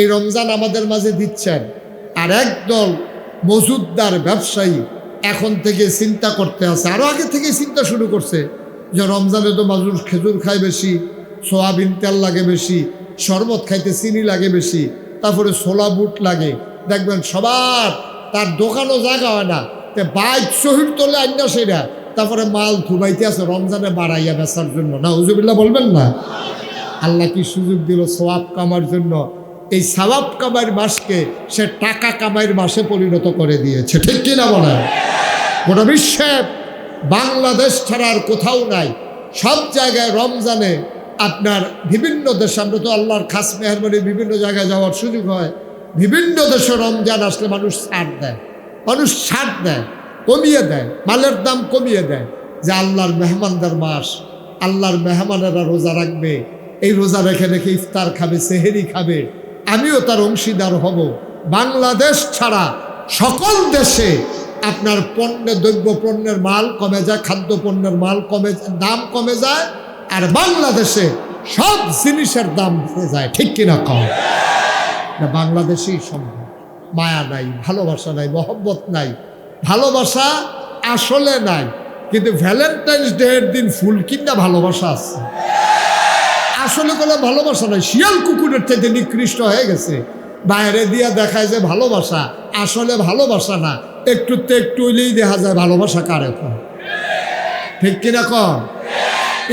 এই রমজান আমাদের মাঝে দিচ্ছেন। আর একদল মজুদদার ব্যবসায়ী এখন থেকে চিন্তা করতে আছে, আরও আগে থেকে চিন্তা শুরু করছে যে রমজানে তো মানুষ খেজুর খায় বেশি, সোয়াবিন তেল লাগে বেশি, শরবত খাইতে চিনি লাগে বেশি, তারপরে ছোলা বুট লাগে। দেখবেন সবার তার দোকানও জায়গা হয় না, বাইক শহীদ তোলে আইনা সেটা, তারপরে মাল থুবাইতে আছে রমজানে বাড়াইয়া বেচার জন্য। না হুজুবিল্লাহ বলবেন না? আল্লাহ কি সুযোগ দিল সওয়াব কামার জন্য। এই সওয়াব কামাইয়ের মাসকে সে টাকা কামাইয়ের মাসে পরিণত করে দিয়েছে, ঠিক কিনা বলেন? গোটা বিশ্বে বাংলাদেশ ছাড়া আর কোথাও নাই, সব জায়গায় রমজানে আপনার বিভিন্ন দেশে, আমরা তো আল্লাহর খাস মেহরবানি বিভিন্ন জায়গায় যাওয়ার সুযোগ হয়, বিভিন্ন দেশে রমজান আসলে মানুষ ছাড় দেয়, মানুষ ছাড় দেয়, কমিয়ে দেয়, মালের দাম কমিয়ে দেয়, যে আল্লাহর মেহমানদের মাস, আল্লাহর মেহমানেরা রোজা রাখবে, এই রোজা রেখে রেখে ইফতার খাবে, সেহেরি খাবে, আমিও তার অংশীদার হব। বাংলাদেশ ছাড়া সকল দেশে আপনার দ্রব্য পণ্যের মাল কমে যায়, খাদ্য পণ্যের মাল কমে, দাম কমে যায়, আর বাংলাদেশে সব জিনিসের দাম বেড়ে যায়, ঠিক কিনা কম? না, বাংলাদেশেই সম্ভব। মায়া নাই, ভালোবাসা নাই, মহব্বত নাই, ভালোবাসা আসলে নাই, কিন্তু ভ্যালেন্টাইন্স ডে এর দিন ফুল কিনা ভালোবাসা আছে। আসলে কোনো ভালোবাসা নাই, শিয়াল কুকুরের থেকে নিকৃষ্ট হয়ে গেছে। বাইরে দিয়া দেখায় যে ভালোবাসা, আসলে ভালোবাসা না, একটুতে একটু হইলেই দেখা যায় ভালোবাসা কার এখন, ঠিক কিনা কম?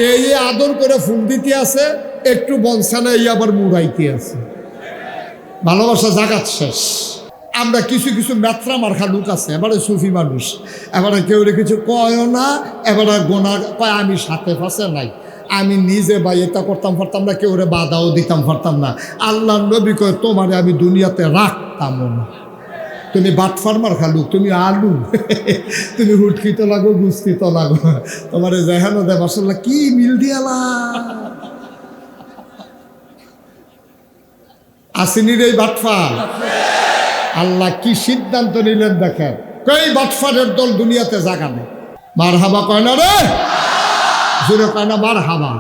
এই আদর করে ফুল দিতে আছে, একটু বনসানা এই আবার মুড়াইতে আছে, ভালোবাসা জাগাত শেষ। আমরা কিছু কিছু মেত্রা মার্খা লোক আছে, এবারে সুফি মানুষ, এবারে কেউ কিছু কয়ও না, এবারে গোনা কয় আমি সাথে ফাঁসে নাই, আমি নিজে বা এটা করতাম পারতাম না, কেউ বাধাও দিতাম পারতাম না। আল্লাহ নবী কয় তোমারে আমি দুনিয়াতে রাখতাম না। তুমি বাটফার মার্খা লোক, তুমি আলু, তুমি হুটকি তো লাগো, গুস্তি তো লাগো, তোমার যেহানো দেয় মাসাল্লাহ কি মিল দিয়ালা। আসেনি রে বাটফার, আল্লাহ কি সিদ্ধান্ত নিলেন দেখেন, কই বাটফারের দল দুনিয়াতে জাগাবে। মার হাবা কয় না রে, জোরে কয় না মার হাবা।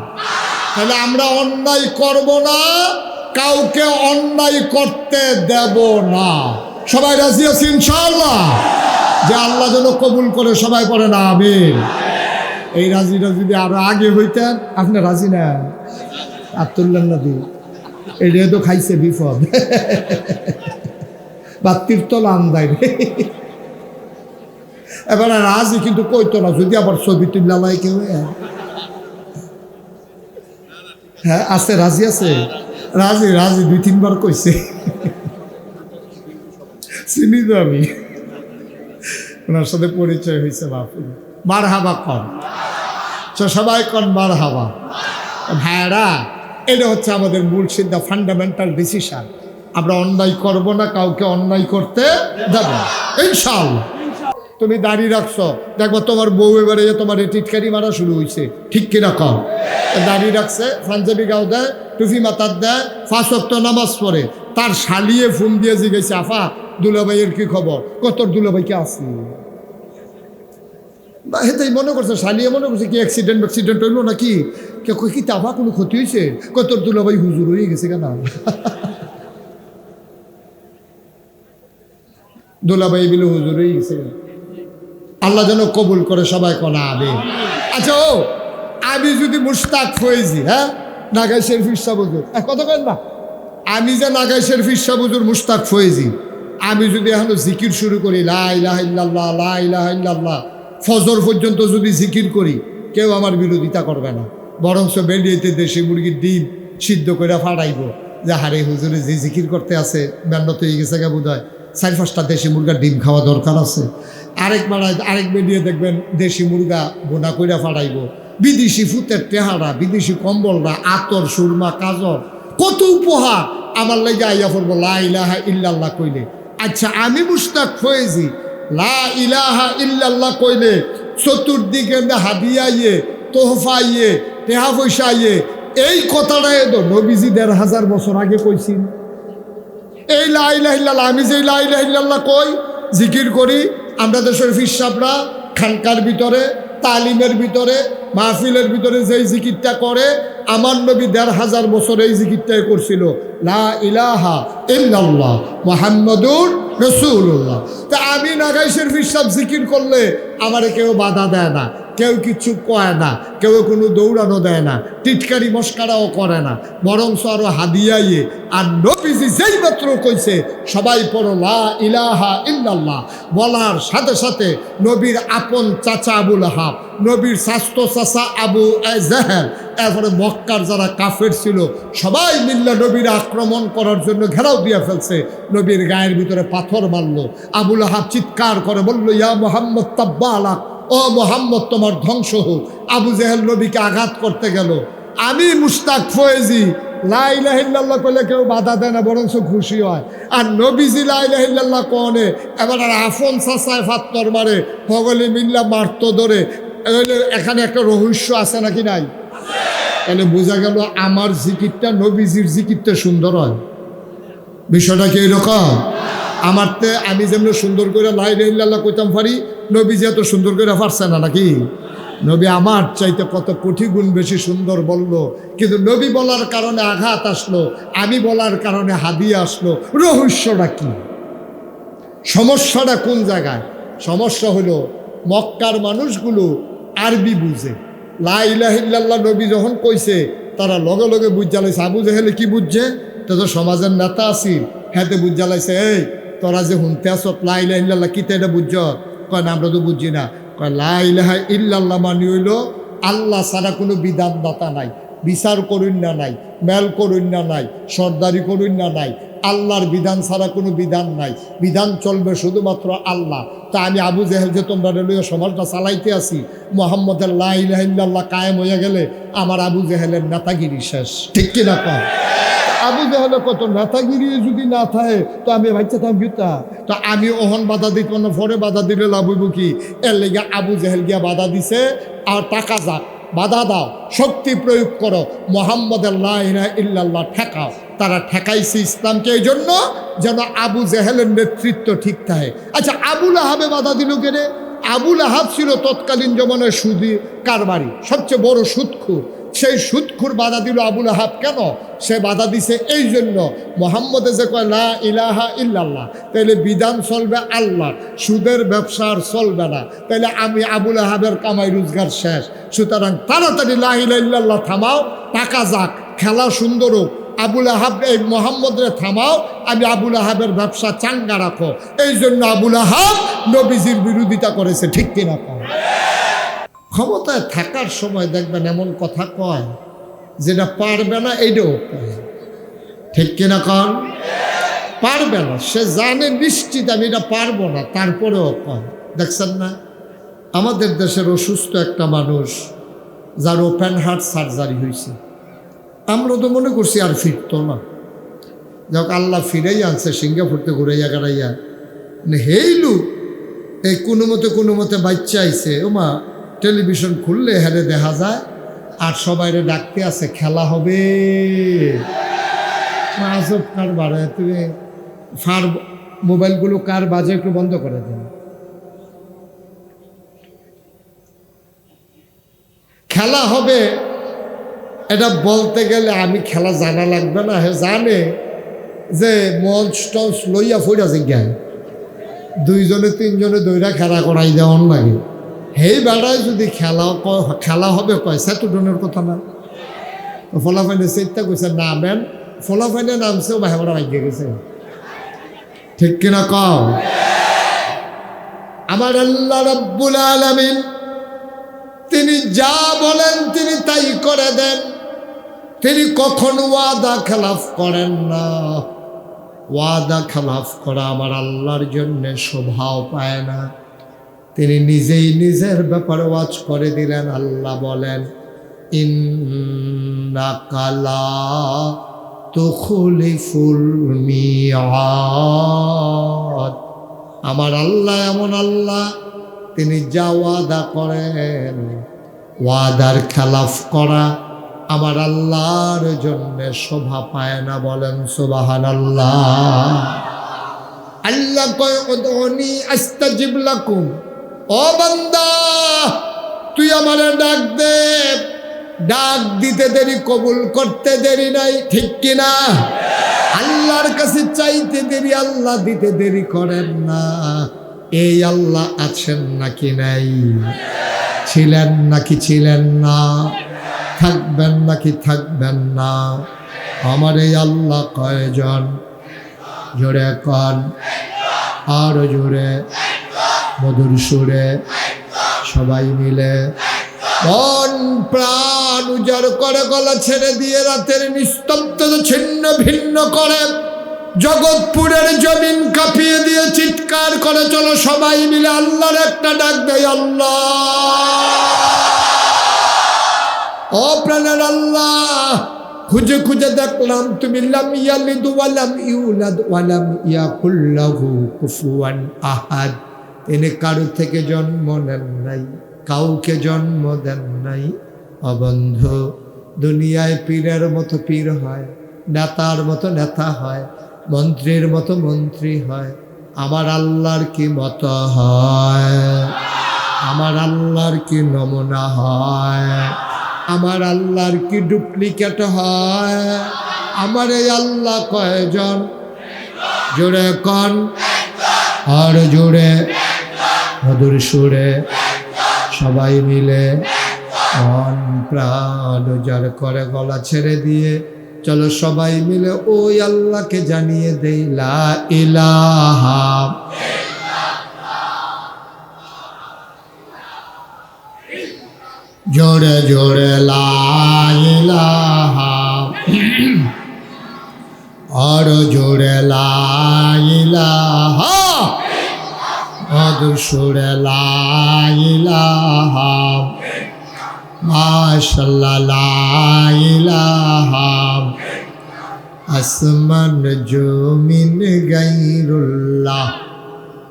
তাহলে আমরা অন্যায় করব না, কাউকে অন্যায় করতে দেব না। সবাই রাজি আছি ইনশাআল্লাহ? যে আল্লাহ যেন কবুল করে, সবাই পড়ে না আমিন। এই রাজিটা যদি আরো আগে হইতেন, আপনি রাজি না আর তুললেন না দি, এটা তো খাইছে বিপদ বা তীর্থল আন্দাই। এবার রাজি কিন্তু কইতো না, যদি আবার ছবি তুললাই কেউ। হ্যাঁ আছে, রাজি আছে, রাজি রাজি 2-3 বার কইছে, চিনি তো আমি, ওনার সাথে পরিচয় হয়েছে। বাপু মার হাবা কন, সবাই কন মার হাবা। ভাইরা, এটা হচ্ছে আমাদের মূল সিদ্ধান্ত, ফান্ডামেন্টাল ডিসিশন। আমরা অন্যায় করব না, কাউকে অন্যায় করতে দেব না ইনশাআল্লাহ। তুমি দাঁড়িয়ে রাখছো, দেখবো তোমার বউ এবারে তোমার টিটকারি মারা শুরু হয়েছে, ঠিক কিনা কম? দাঁড়িয়ে রাখছে, পাঞ্জাবি গাও দেয়, টুপি মাথার দেয়, 5 ওয়াক্ত নামাজ পড়ে, তার শালিয়ে ফোন দিয়ে জিজ্ঞেস আফা দুলাভাইয়ের কি খবর, কত দুলাভাইকে আসি। হেতাই মনে করছে, শালিয়ে মনে করছে কি অ্যাক্সিডেন্ট হইলো নাকি, কে কই কি তাফা কোনো ক্ষতি হয়েছে, কত দুলাভাই হুজুর হয়ে গেছে কেন, দুলাভাই বিলে হুজুর হয়ে গেছে। আল্লাহ যেন কবুল করে, সবাই কনা আবে। আচ্ছা, ও আমি যদি মুশতাক ফয়েজি, হ্যাঁ নাগাই শরীফ শাহ হুজুর, কথা কেন না, আমি যে নাগাই শরীফ শাহ হুজুর মুশতাক ফয়েজি, আমি যদি এখনো জিকির শুরু করি লা ইলাহা ইল্লাল্লাহ লা ইলাহা ইল্লাল্লাহ, ফজর পর্যন্ত যদি জিকির করি, কেউ আমার বিরোধিতা করবে না, বরঞ্চ বেরিয়েতে দেশি মুরগির ডিম সিদ্ধ করে ফাটাইব, যে হারে হুজুরে যে জিকির করতে আছে মেন্নত হয়ে গেছে গা বোধ হয়, 4-5টা দেশি মুরগার ডিম খাওয়া দরকার আছে। আরেক বেরিয়ে দেখবেন দেশি মুরগা বোনা কইরা ফাটাইব, বিদেশি ফুতের টেহারা, বিদেশি কম্বলরা, আতর, সুরমা, কাজল, কত উপহার আমার লাগে আইয়া পড়বো লা ইলাহা ইল্লাল্লাহ কইলে। আচ্ছা, আমি মুশতাক ফয়েজি লা ইলাহা ইল্লাল্লাহ কইলে চতুর্দিকে হাদিয়া ইয়ে, তোহফা ইয়ে, টেহা পয়সা ইয়ে, এই কথাটা তো নবীজি 1500 বছর আগে কইছি। এই লা ইলাহা ইল্লাল্লাহ, আমি যে লা ইলাহা ইল্লাল্লাহ কই, জিকির করি, আমরা দেশের ফির সাহেবরা খানকার ভিতরে, তালিমের ভিতরে, মাহফিলের ভিতরে যেই জিকিরটা করে, আমার নবী ১৫০০ বছর এই জিকিরটাই করছিল, লা ইলাহা ইল্লাল্লাহ মুহাম্মাদুর রাসূলুল্লাহ। তা আমি নাগাইশের বিশ্বাস জিকির করলে আমারে কেউ বাধা দেয় না, কেউ কিছু কয় না, কেউ কোনো দৌড়ানো দেয় না, টিটকারি মস্কারাও করে না, বরঞ্চ আরো হাদিয়াইয়ে। আর নবীজি যেই মাত্র কইছে সবাই পড়ো লা ইলাহা ইল্লাল্লাহ, বলার সাথে সাথে নবীর আপন চাচা আবু লাহাব, নবীর স্বাস্থ্য চাচা আবু জেহেল, এরপরে মক্কার যারা কাফের ছিল সবাই মিল্লা নবীর আক্রমণ করার জন্য ঘেরাও দিয়ে ফেলছে। নবীর গায়ের ভিতরে পাথর মারলো। আবু লাহাব চিৎকার করে বলল, ইয়া মুহাম্মদ তাব্বা আলাক, ও মোহাম্মদ তোমার ধ্বংস হোক। আবু জেহেল নবীকে আঘাত করতে গেল। আমি মুশতাক ফয়েজি লা ইলাহা ইল্লাল্লাহ কইলে কেউ বাধা দেয় না, বরঞ্চ খুশি হয়। আর নবীজি লা ইলাহা ইল্লাল্লাহ কোনে এবার আর আফন চাচায় ফাত্তর মারে, হগলি মিল্লা মারতো ধরে। এখানে একটা রহস্য আছে নাকি নাই? তাহলে বোঝা গেল আমার জিকিরটা নবীজির জিকিরটা সুন্দর হয়। বিষয়টা কি এরকম? আমারতে আমি যেমন সুন্দর করে লা ইলাহা ইল্লাল্লাহ কইতাম পারি, নবীজি এত সুন্দর করে পারছে না নাকি? নবী আমার চাইতে কত কোটি গুণ বেশি সুন্দর বলল, কিন্তু নবী বলার কারণে আঘাত আসলো, আমি বলার কারণে হাদিয়া আসলো। রহস্যটা কি? সমস্যাটা কোন জায়গায়? সমস্যা হলো মক্কার মানুষগুলো আরবি বুঝে। লা ইলাহা ইল্লাল্লাহ নবী যখন কইছে তারা লগে লগে বুঝালাইছে। আবু জেহেলে কি বুঝছে? তো সমাজের নেতা আছি, হ্যাঁতে বুঝালাইছে, এই তোরা যে হুনতে আস লা ইলাহা ইল্লাল্লাহ কিতা এটা বুঝছ? কয় না আমরা তো বুঝি না। কয় লা ইলাহা ইল্লাল্লাহ মানে হইল আল্লাহ ছাড়া কোনো বিধানদাতা নাই, বিচার করুন না নাই, মেল করুন না নাই, সর্দারি করুন না নাই, আল্লাহর বিধান ছাড়া কোনো বিধান নাই, বিধান চলবে শুধুমাত্র আল্লাহ। তা আমি আবু জেহেল যে তোমরা রেলওয়ে সমাজটা চালাইতে আসি, মোহাম্মদের লা ইলাহা ইল্লাল্লাহ কায়েম হয়ে গেলে আমার আবু জেহেলের নেতাগিরি শেষ। ঠিক কিনা কয়? আবু জেহেলে কত নেতাগিরি যদি না থাকে তো আমি ভাবছিলাম গীতা, তো আমি ওহন বাধা দিত না, পরে বাধা দিলে লাভ হইব কি? এর লেগে আবু জেহেল গিয়া বাধা দিছে। আর টাকা যাক, বাধা দাও, শক্তি প্রয়োগ করো, মোহাম্মদের লা ইলাহা ইল্লাল্লাহ ঠেকাও। তারা ঠেকাইছে ইসলামকে এই জন্য যেন আবু জেহেলের নেতৃত্ব ঠিক থাকে। আচ্ছা, আবু লাহাবে বাধা দিল কেনে? আবু লাহাব ছিল তৎকালীন জমানায় সুদি কারবারি, সবচেয়ে বড় সুদখোর। সেই সুদখোর বাধা দিল আবু লাহাব কেন? সে বাধা দিছে এই জন্য, মোহাম্মদে যে কয় লা ইলাহা ইল্লাল্লাহ, তাইলে বিধান চলবে আল্লাহ, সুদের ব্যবসার চলবে না। তাইলে আমি আবু লাহাবের কামাই রোজগার শেষ। সুতরাং তাড়াতাড়ি লা ইলাহা ইল্লাল্লাহ থামাও, টাকা যাক, খেলা সুন্দর হোক, আবু লাহাব এই মোহাম্মদরে থামাও, আমি আবু লাহাবের ব্যবসা চাঙ্গা রাখো। এই জন্য আবু লাহাব নবীজির বিরোধিতা করেছে। ঠিক কিনা কয়? ক্ষমতায় থাকার সময় দেখবেন এমন কথা কয় যেটা পারবে না, এইটাও কয়। ঠিক কিনা কন? পারবে না, সে জানে নিশ্চিত আমি এটা পারবো না, তারপরেও কয়। দেখছেন না আমাদের দেশের অসুস্থ একটা মানুষ যার ওপেন হার্ট সার্জারি হয়েছে, আমরা তো মনে করছি আর ফিরতো না। যাক আল্লাহ ফিরেই আনছে, সিঙ্গাপুরতে ঘুরাইয়া গাড়াইয়া হেইলু এই কোনো মতে বাচ্চা আইছে। ওমা টেলিভিশন খুললে হেরে দেখা যায় আর সবাইরে ডাকতে আছে, খেলা হবে। আজব কার বাড়ে, তুমি ফার মোবাইলগুলো কার বাজে একটু বন্ধ করে দেন। খেলা হবে এটা বলতে গেলে আমি খেলা জানা লাগবে না, হে জানে যে মঞ্চ টঞ্চ লইয়া ফইরা জিজ্ঞায় দুইজনে তিনজনে দইরা খেলা করাই দেওয়ার লাগে। হেই বেড়ায় যদি খেলা হবে কয় সেতুডনের কথা না, ফলাফাইনে চেষ্টা করছে নামেন, ফলাফাইনে নামছেও বাহেবরা ভাগ্যে গেছে। ঠিক কিনা কও? আমার আল্লাহ রাব্বুল আলামিন তিনি যা বলেন তিনি তাই করে দেন। তিনি কখনো ওয়াদা খেলাফ করেন না। ওয়াদা খেলাফ করা আমার আল্লাহর জন্য শোভাও পায় না। তিনি নিজেই নিজের ব্যাপারে ওয়াজ করে দিলেন। আল্লাহ বলেন, ইন্নাকা লা তুখলিফুল মিআদ। আমার আল্লাহ এমন আল্লাহ, তিনি যা ওয়াদা করেন, ওয়াদার খেলাফ করা আমার আল্লাহর জন্য শোভা পায় না। বলেন সুবহানাল্লাহ। আল্লাহ কয় উদউনি আস্তাজিব লাকুম, ও বান্দা তুই আমারে ডাক দে, ডাক দিতে দেরি, কবুল করতে দেরি নাই, ঠিক কিনা? আল্লাহর কাছে চাইতে দেরি, আল্লাহ দিতে দেরি করেন না। এই আল্লাহ আছেন নাকি নাই? ছিলেন নাকি ছিলেন না? থাকবেন নাকি থাকবেন না? আমার এই আল্লাহ কয়জন? জোরে কন, আরো জোরে, মধুর সুরে, সবাই মিলে মন প্রাণ উজাড় করে, গলা ছেড়ে দিয়ে রাতের নিস্তব্ধতা ছিন্ন ভিন্ন করে, জগৎপুরের জমিন কাঁপিয়ে দিয়ে চিৎকার করে চলো সবাই মিলে আল্লাহর একটা ডাক দেয়, আল্লাহ। ও প্রাণের আল্লাহ, খুঁজে খুঁজে দেখলাম তুমি লাম ইয়ালিদ ওয়ালাম ইউলাদ ওয়ালাম ইয়াকুল লাহু কুফুয়ান আহাদ। তিনি কারো থেকে জন্ম নেন নাই, কাউকে জন্ম দেন নাই। অবন্ধু, দুনিয়ায় পীরের মতো পীর হয়, নেতার মতো নেতা হয়, মন্ত্রীর মতো মন্ত্রী হয়। আমার আল্লাহর কি মতো হয়? আমার আল্লাহর কি নমুনা হয়? আমার আল্লাহর কি ডুপ্লিকেট হয়? আমার এই আল্লাহ কয়জন? জোরে কন, আর জোরে, মধুর সুরে, সবাই মিলে মন প্রাণ উজাড় করে গলা ছেড়ে দিয়ে চলো সবাই মিলে ওই আল্লাহকে জানিয়ে দেই লা ইলাহা। জোরে জোরে লা ইলাহা, আর জোরে লা ইলাহা, মধুর সুরে লা ইলাহা, মাশাআল্লাহ লা ইলাহা। আসমান জমিন গায়রুল্লাহ,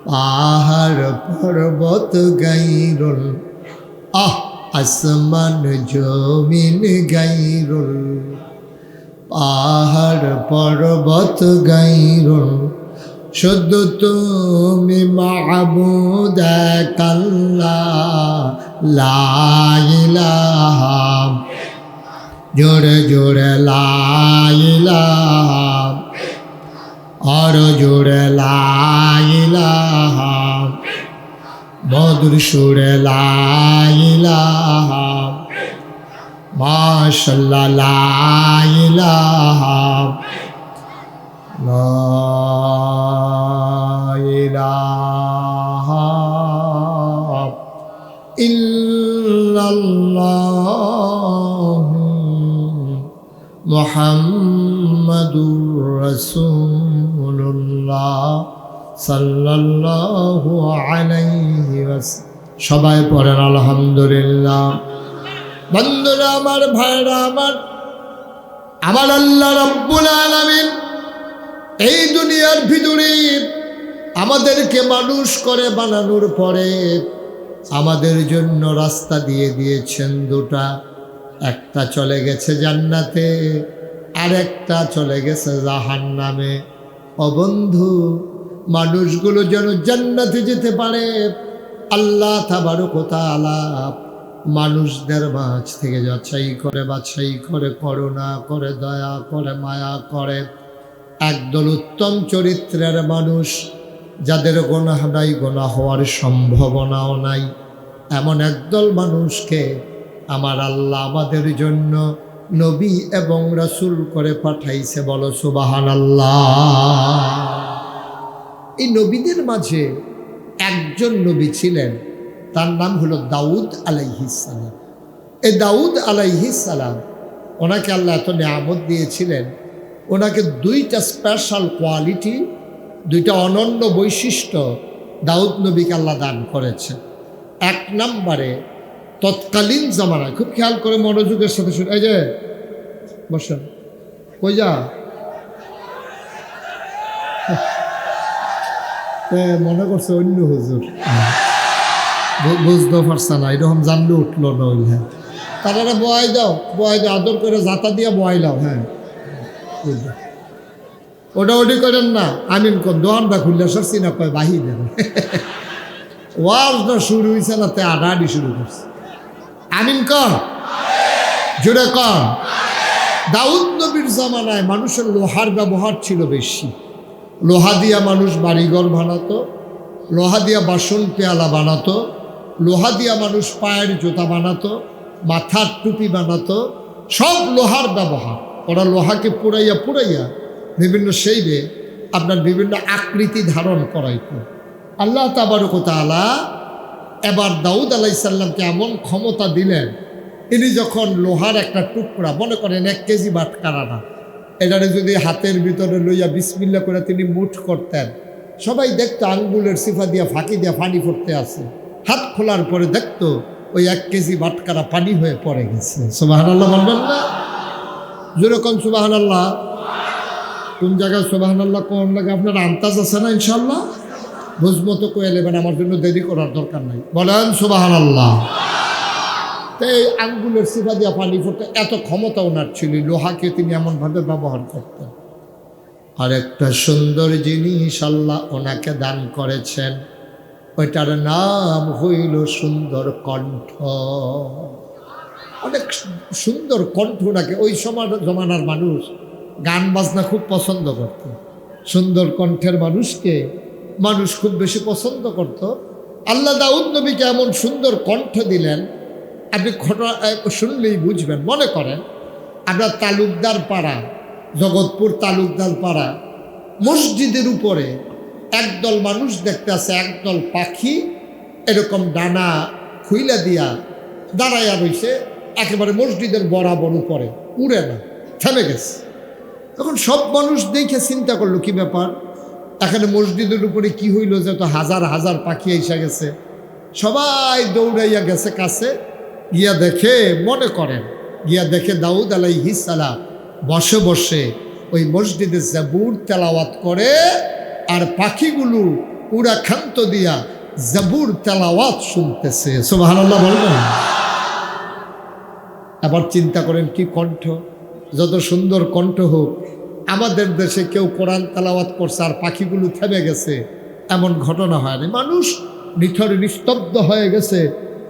পাহাড় পর্বত গায়রুল, আসমান জমিন গায়রুল, পাহাড় পর্বত গায়রুল, শুধু তুমি মাবুদ এক আল্লাহ লা ইলাহা। জোরে জোরে লা ইলাহা, আর জোরে লা ইলাহা, মধুর সুরে লা ইলাহা, মাশাআল্লাহ লা ইলাহা, লা ইলাহা ইল্লাল্লাহু মুহাম্মাদুর রাসূলুল্লাহ সাল্লাল্লাহু আলাইহি ওয়াসাল্লাম। সবাই পড়েন আলহামদুলিল্লাহ। বন্ধুরা আমার, ভাইরা আমার, আমার আল্লাহ রাব্বুল আলামিন এই দুনিয়ার ভিতরে আমাদেরকে মানুষ করে বানানোর পরে আমাদের জন্য রাস্তা দিয়ে দিয়েছেন দুটা। একটা চলে গেছে জান্নাতে, আর একটা চলে গেছে জাহান্নামে। ও বন্ধু, মানুষগুলো যেন জান্নাতে যেতে পারে, আল্লাহ তাবারক ওয়া তাআলা মানুষদের মাঝ থেকে যাচাই করে, বাছাই করে, করুণা করে, দয়া করে, মায়া করে একদল উত্তম চরিত্রের মানুষ, যাদের গুনাহ নাই, গুনাহ হওয়ার সম্ভাবনাও নাই, এমন একদল মানুষকে আমার আল্লাহ আমাদের জন্য নবী এবং রাসূল করে পাঠাইছে। বলো সুবহানাল্লাহ। এই নবীদের মাঝে একজন নবী ছিলেন, তার নাম হলো দাউদ আলাইহিস সালাম। এই দাউদ আলাইহিস সালাম, ওনাকে আল্লাহ এত নিয়ামত দিয়েছিলেন, ওনাকে দুইটা স্পেশাল কোয়ালিটি, দুইটা অনন্য বৈশিষ্ট্য দাউদ নবীকে আল্লাহ দান করেছেন। এক নম্বরে, তৎকালীন জামানায়, খুব খেয়াল করে মনোযোগের সাথে শুনে, এই যে বসেন, কই যা মনে করছে অন্য হুজুর, বুঝতে পারছে না, এরকম জানলে উঠলো না। ওই হ্যাঁ, তারা বয় দাও, বয় দাও, আদর করে জাতা দিয়ে বয় দাও। হ্যাঁ, ওটা ওটি করেন না, আমিন কর, দোয়ানটা খুললে সরছি না, কয় বাহি দেন। ওয়াজটা শুরু হয়েছে না, তে আডাআডি শুরু করছে। আমিন কর, জোরে কন। দাউদ নবীর জামানায় মানুষের লোহার ব্যবহার ছিল বেশি। লোহা দিয়া মানুষ বাড়িঘর বানাতো, লোহা দিয়া বাসন পেয়ালা বানাতো, লোহা দিয়া মানুষ পায়ের জুতা বানাতো, মাথার টুপি বানাতো, সব লোহার ব্যবহার। ওরা লোহাকে পুড়াইয়া পুড়াইয়া বিভিন্ন শেইবে আপনার বিভিন্ন আকৃতি ধারণ করাইতো। আল্লাহ তাবারক ওয়া তাআলা এবার দাউদ আলাইহিস সালামকে এমন ক্ষমতা দিলেন, ইনি যখন লোহার একটা টুকরা, মনে করেন 1 কেজি বাটখারা না, এটারে যদি হাতের ভিতরে লইয়া বিসমিল্লাহ করে তিনি মুঠ করতেন, সবাই দেখতো আঙ্গুলের সিফা দিয়া ফাঁকি দিয়া পানি পড়তে আছে। হাত খোলার পরে দেখতো ওই 1 কেজি বাটখারা পানি হয়ে পড়ে গেছে। সুবহানাল্লাহ বলবেন না? যেরকম সুবহানাল্লাহ। কোন জায়গায় সুবহানাল্লাহ কোন লাগে আপনার আন্তাজ আছে না? ইনশাল্লাহ বুঝমতো কয়ে নেবেন, আমার জন্য দেরি করার দরকার নাই। বলেন সুবহানাল্লাহ। তো এই আঙ্গুলের সিফা দিয়া পানি পড়তে এত ক্ষমতা ওনার ছিল, লোহাকে তিনি এমনভাবে ব্যবহার করতেন। আর একটা সুন্দর জিনিস আল্লাহ ওনাকে দান করেছেন, ওইটার নাম হইল সুন্দর কণ্ঠ। অনেক সুন্দর কণ্ঠ ওনাকে। ওই জমানার মানুষ গান বাজনা খুব পছন্দ করত। সুন্দর কণ্ঠের মানুষকে মানুষ খুব বেশি পছন্দ করত। আল্লাহ দাউদ নবীকে এমন সুন্দর কণ্ঠ দিলেন, আপনি ঘটনা শুনলেই বুঝবেন। মনে করেন আমরা তালুকদার পাড়া, জগৎপুর তালুকদার পাড়া মসজিদের উপরে একদল মানুষ দেখতে আছে, একদল পাখি এরকম ডানা খুইলা দিয়া দাঁড়াইয়া রয়েছে একেবারে মসজিদের বরাবর উপরে, উড়ে না, থেমে গেছে। তখন সব মানুষ দেখে চিন্তা করলো কি ব্যাপার, এখানে মসজিদের উপরে কি হইল যে তো হাজার হাজার পাখি এসে গেছে। সবাই দৌড়াইয়া গেছে কাছে, গিয়া দেখে, মনে করেন গিয়া দেখে দাউদ আলাইহিস সালাম বসে বসে ওই মসজিদে জাবুর তেলাওয়াত করে, আর পাখিগুলো উড়া খান্ত দিয়া জাবুর তেলাওয়াত শুনতেছে। সুবহানাল্লাহ বলবেন? আবার চিন্তা করেন কি কণ্ঠ, যত সুন্দর কণ্ঠ হোক, আমাদের দেশে কেউ কোরআন তেলাওয়াত করছে আর পাখিগুলো থেমে গেছে, এমন ঘটনা হয়নি। মানুষ নিথর নিস্তব্ধ হয়ে গেছে,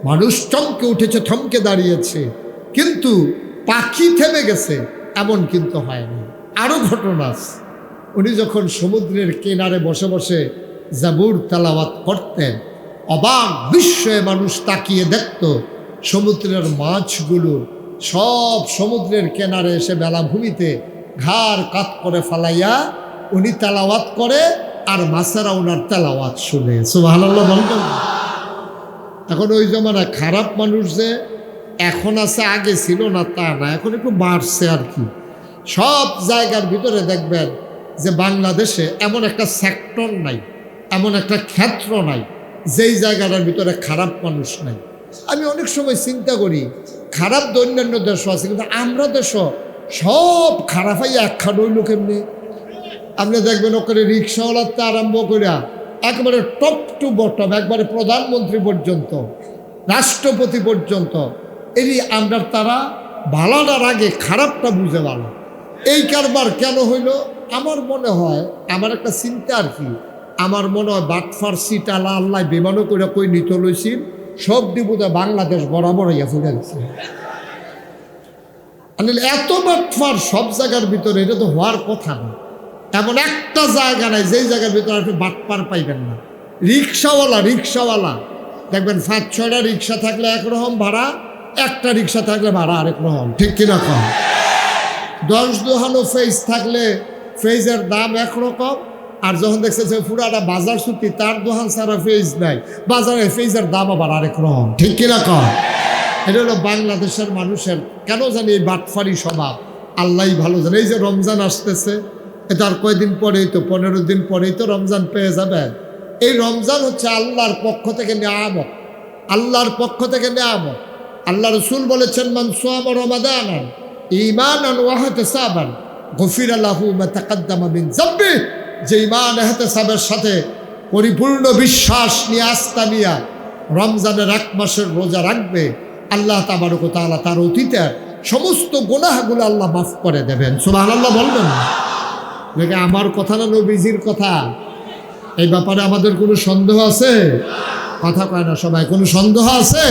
মানুষ চমকে উঠেছে, থমকে দাঁড়িয়েছে, কিন্তু পাখি থেমে গেছে এমন কিন্তু হয়নি। আরও ঘটনা আছে, উনি যখন সমুদ্রের কিনারে বসে বসে জাবুর তেলাওয়াত করতেন, অবাক বিস্ময়ে মানুষ তাকিয়ে দেখত সমুদ্রের মাছগুলো সব সমুদ্রের কিনারে এসে বেলাভূমিতে ঘাড় কাত করে ফালাইয়া উনি তেলাওয়াত করে, আর মাছেরা ওনার তেলাওয়াত শুনে। সুবহানাল্লাহ বলবেন? এখন ওই জমানা খারাপ মানুষ যে এখন আছে, আগে ছিল না তা না, এখন একটু বাড়ছে আর কি। সব জায়গার ভিতরে দেখবেন যে বাংলাদেশে এমন একটা সেক্টর নাই, এমন একটা ক্ষেত্র নাই যেই জায়গাটার ভিতরে খারাপ মানুষ নাই। আমি অনেক সময় চিন্তা করি, খারাপ অন্যান্য দেশও আছে, কিন্তু আমরা দেশও সব খারাপ হয়ে একখান হইল কেমনি। আপনি দেখবেন ওখানে রিক্সাওয়ালাতে আরম্ভ করিয়া একেবারে টপ টু বটম, একবারে প্রধানমন্ত্রী পর্যন্ত, রাষ্ট্রপতি পর্যন্ত, এই আমরা তারা ভালোটার আগে খারাপটা বুঝে ভালো। এই কারবার কেন হইল? আমার মনে হয়, আমার একটা চিন্তা আর কি, আমার মনে হয় বাটফার সিটালা আল্লাহ বিমানও করে কই নিতে লইছিল, সব ডিবুতে বাংলাদেশ বরাবর ইয়া ফুটে গেছে। এত বাটফার সব জায়গার ভিতরে, এটা তো হওয়ার কথা না। এমন একটা জায়গা নাই যেই জায়গার ভিতরে আপনি বাটপার পাইবেন না। রিক্সাওয়ালা দেখবেন 5-6টা রিক্সা থাকলে একরকম ভাড়া, একটা রিক্সা থাকলে ভাড়া আরেক রকম, ঠিক কিনা কম? 10 দোহানো ফেজ থাকলে ফেজের দাম একরকম, আর যখন দেখছে যে পুরাটা বাজার ছুটি, তার দোহান ছাড়া ফেজ নাই, বাজারে ফেজের দাম আবার আরেক রকম, ঠিক কিনা কম? এটা হলো বাংলাদেশের মানুষের কেন জানি এই বাটফারি স্বভাব, আল্লাহই ভালো জানে। এই যে রমজান আসতেছে, এটার কয়দিন পরেই তো, 15 দিন পরেই তো রমজান পেয়ে যাবে। এই রমজান হচ্ছে আল্লাহর পক্ষ থেকে নিয়ামত, আল্লাহর পক্ষ থেকে নিয়ামত। আল্লাহ রসুল বলেছেন, মান সামা রমাদানান ঈমানান ওয়া ইহতিসাবান গফিরা লাহু মা তাকাদ্দামা মিন যামবি। যে ঈমান ইহতিসাবের সাথে পরিপূর্ণ বিশ্বাস নিয়ে, আস্থা নিয়ে রমজানের 1 মাসের রোজা রাখবে, আল্লাহ তাবারক ওয়া তাআলা তার অতীতের সমস্ত গুনাহগুলো আল্লাহ মাফ করে দেবেন। সুবহানাল্লাহ বলবেন? দেখে আমার কথা না নবীজির কথা? এই ব্যাপারে আমাদের কোনো সন্দেহ আছে? কথা কয় না সবাই, কোনো সন্দেহ আছে?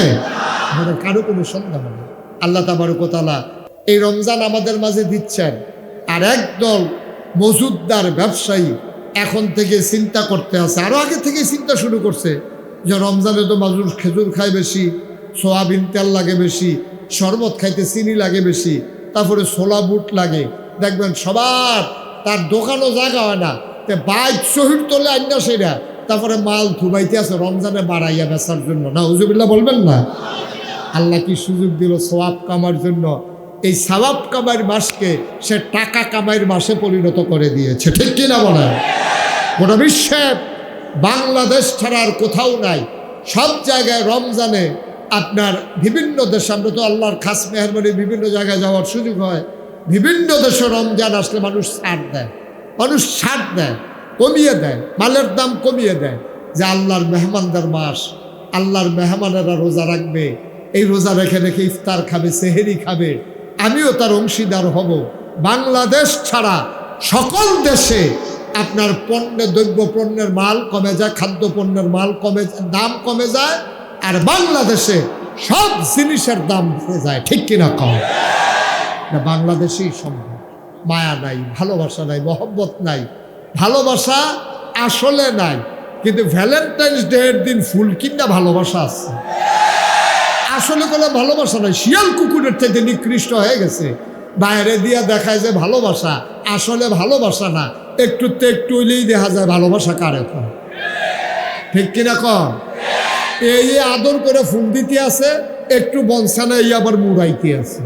আমাদের কারো কোনো সন্দেহ নেই। আল্লাহ তাবারক ওয়া তাআলা এই রমজান আমাদের মাঝে দিচ্ছেন। আর একদল মজুদদার ব্যবসায়ী এখন থেকে চিন্তা করতে আছে, আরও আগে থেকে চিন্তা শুরু করছে যে রমজানে তো মানুষ খেজুর খায় বেশি, সোয়াবিন তেল লাগে বেশি, শরবত খাইতে চিনি লাগে বেশি, তারপরে ছোলা বুট লাগে। দেখবেন সবার তার দোকানও জায়গা হয় না, বাইক শহীদ তোলে আইনা সেটা, তারপরে মাল থুবাইতে আছে রমজানে বাড়াইয়া বেচার জন্য। না হুজুবিল্লাহ বলবেন না? আল্লাহ কি সুযোগ দিল সওয়াব কামার জন্য। এই সওয়াব কামাইয়ের মাসকে সে টাকা কামাইয়ের মাসে পরিণত করে দিয়েছে, ঠিক কিনা বলেন? গোটা বিশ্বে বাংলাদেশ ছাড়া আর কোথাও নাই, সব জায়গায় রমজানে আপনার বিভিন্ন দেশে, আমরা তো আল্লাহর খাস মেহরবানি বিভিন্ন জায়গায় যাওয়ার সুযোগ হয়, বিভিন্ন দেশে রমজান আসলে মানুষ ছাড় দেয়, মানুষ ছাড় দেয়, কমিয়ে দেয়, মালের দাম কমিয়ে দেয়, যে আল্লাহর মেহমানদের মাস, আল্লাহর মেহমানেরা রোজা রাখবে, এই রোজা রেখে রেখে ইফতার খাবে, সেহেরি খাবে, আমিও তার অংশীদার হব। বাংলাদেশ ছাড়া সকল দেশে আপনার দ্রব্য পণ্যের মাল কমে যায়, খাদ্য পণ্যের মাল কমে, দাম কমে যায়, আর বাংলাদেশে সব জিনিসের দাম বেড়ে যায়, ঠিক কিনা কম? না, বাংলাদেশেই সম্ভব। মায়া নাই, ভালোবাসা নাই, মহব্বত নাই, ভালোবাসা আসলে নাই, কিন্তু ভ্যালেন্টাইন্স ডে এর দিন ফুল কিনা ভালোবাসা আছে। আসলে কোনো ভালোবাসা নয়, শিয়াল কুকুরের থেকে নিকৃষ্ট হয়ে গেছে। বাইরে দিয়া দেখায় যে ভালোবাসা, আসলে ভালোবাসা না, একটুতে একটু হইলেই দেখা যায় ভালোবাসা কার এখন, ঠিক কিনা কম? এই আদর করে ফুল দিতে আছে, একটু বনসানা এই আবার মুড়াইতে আছে,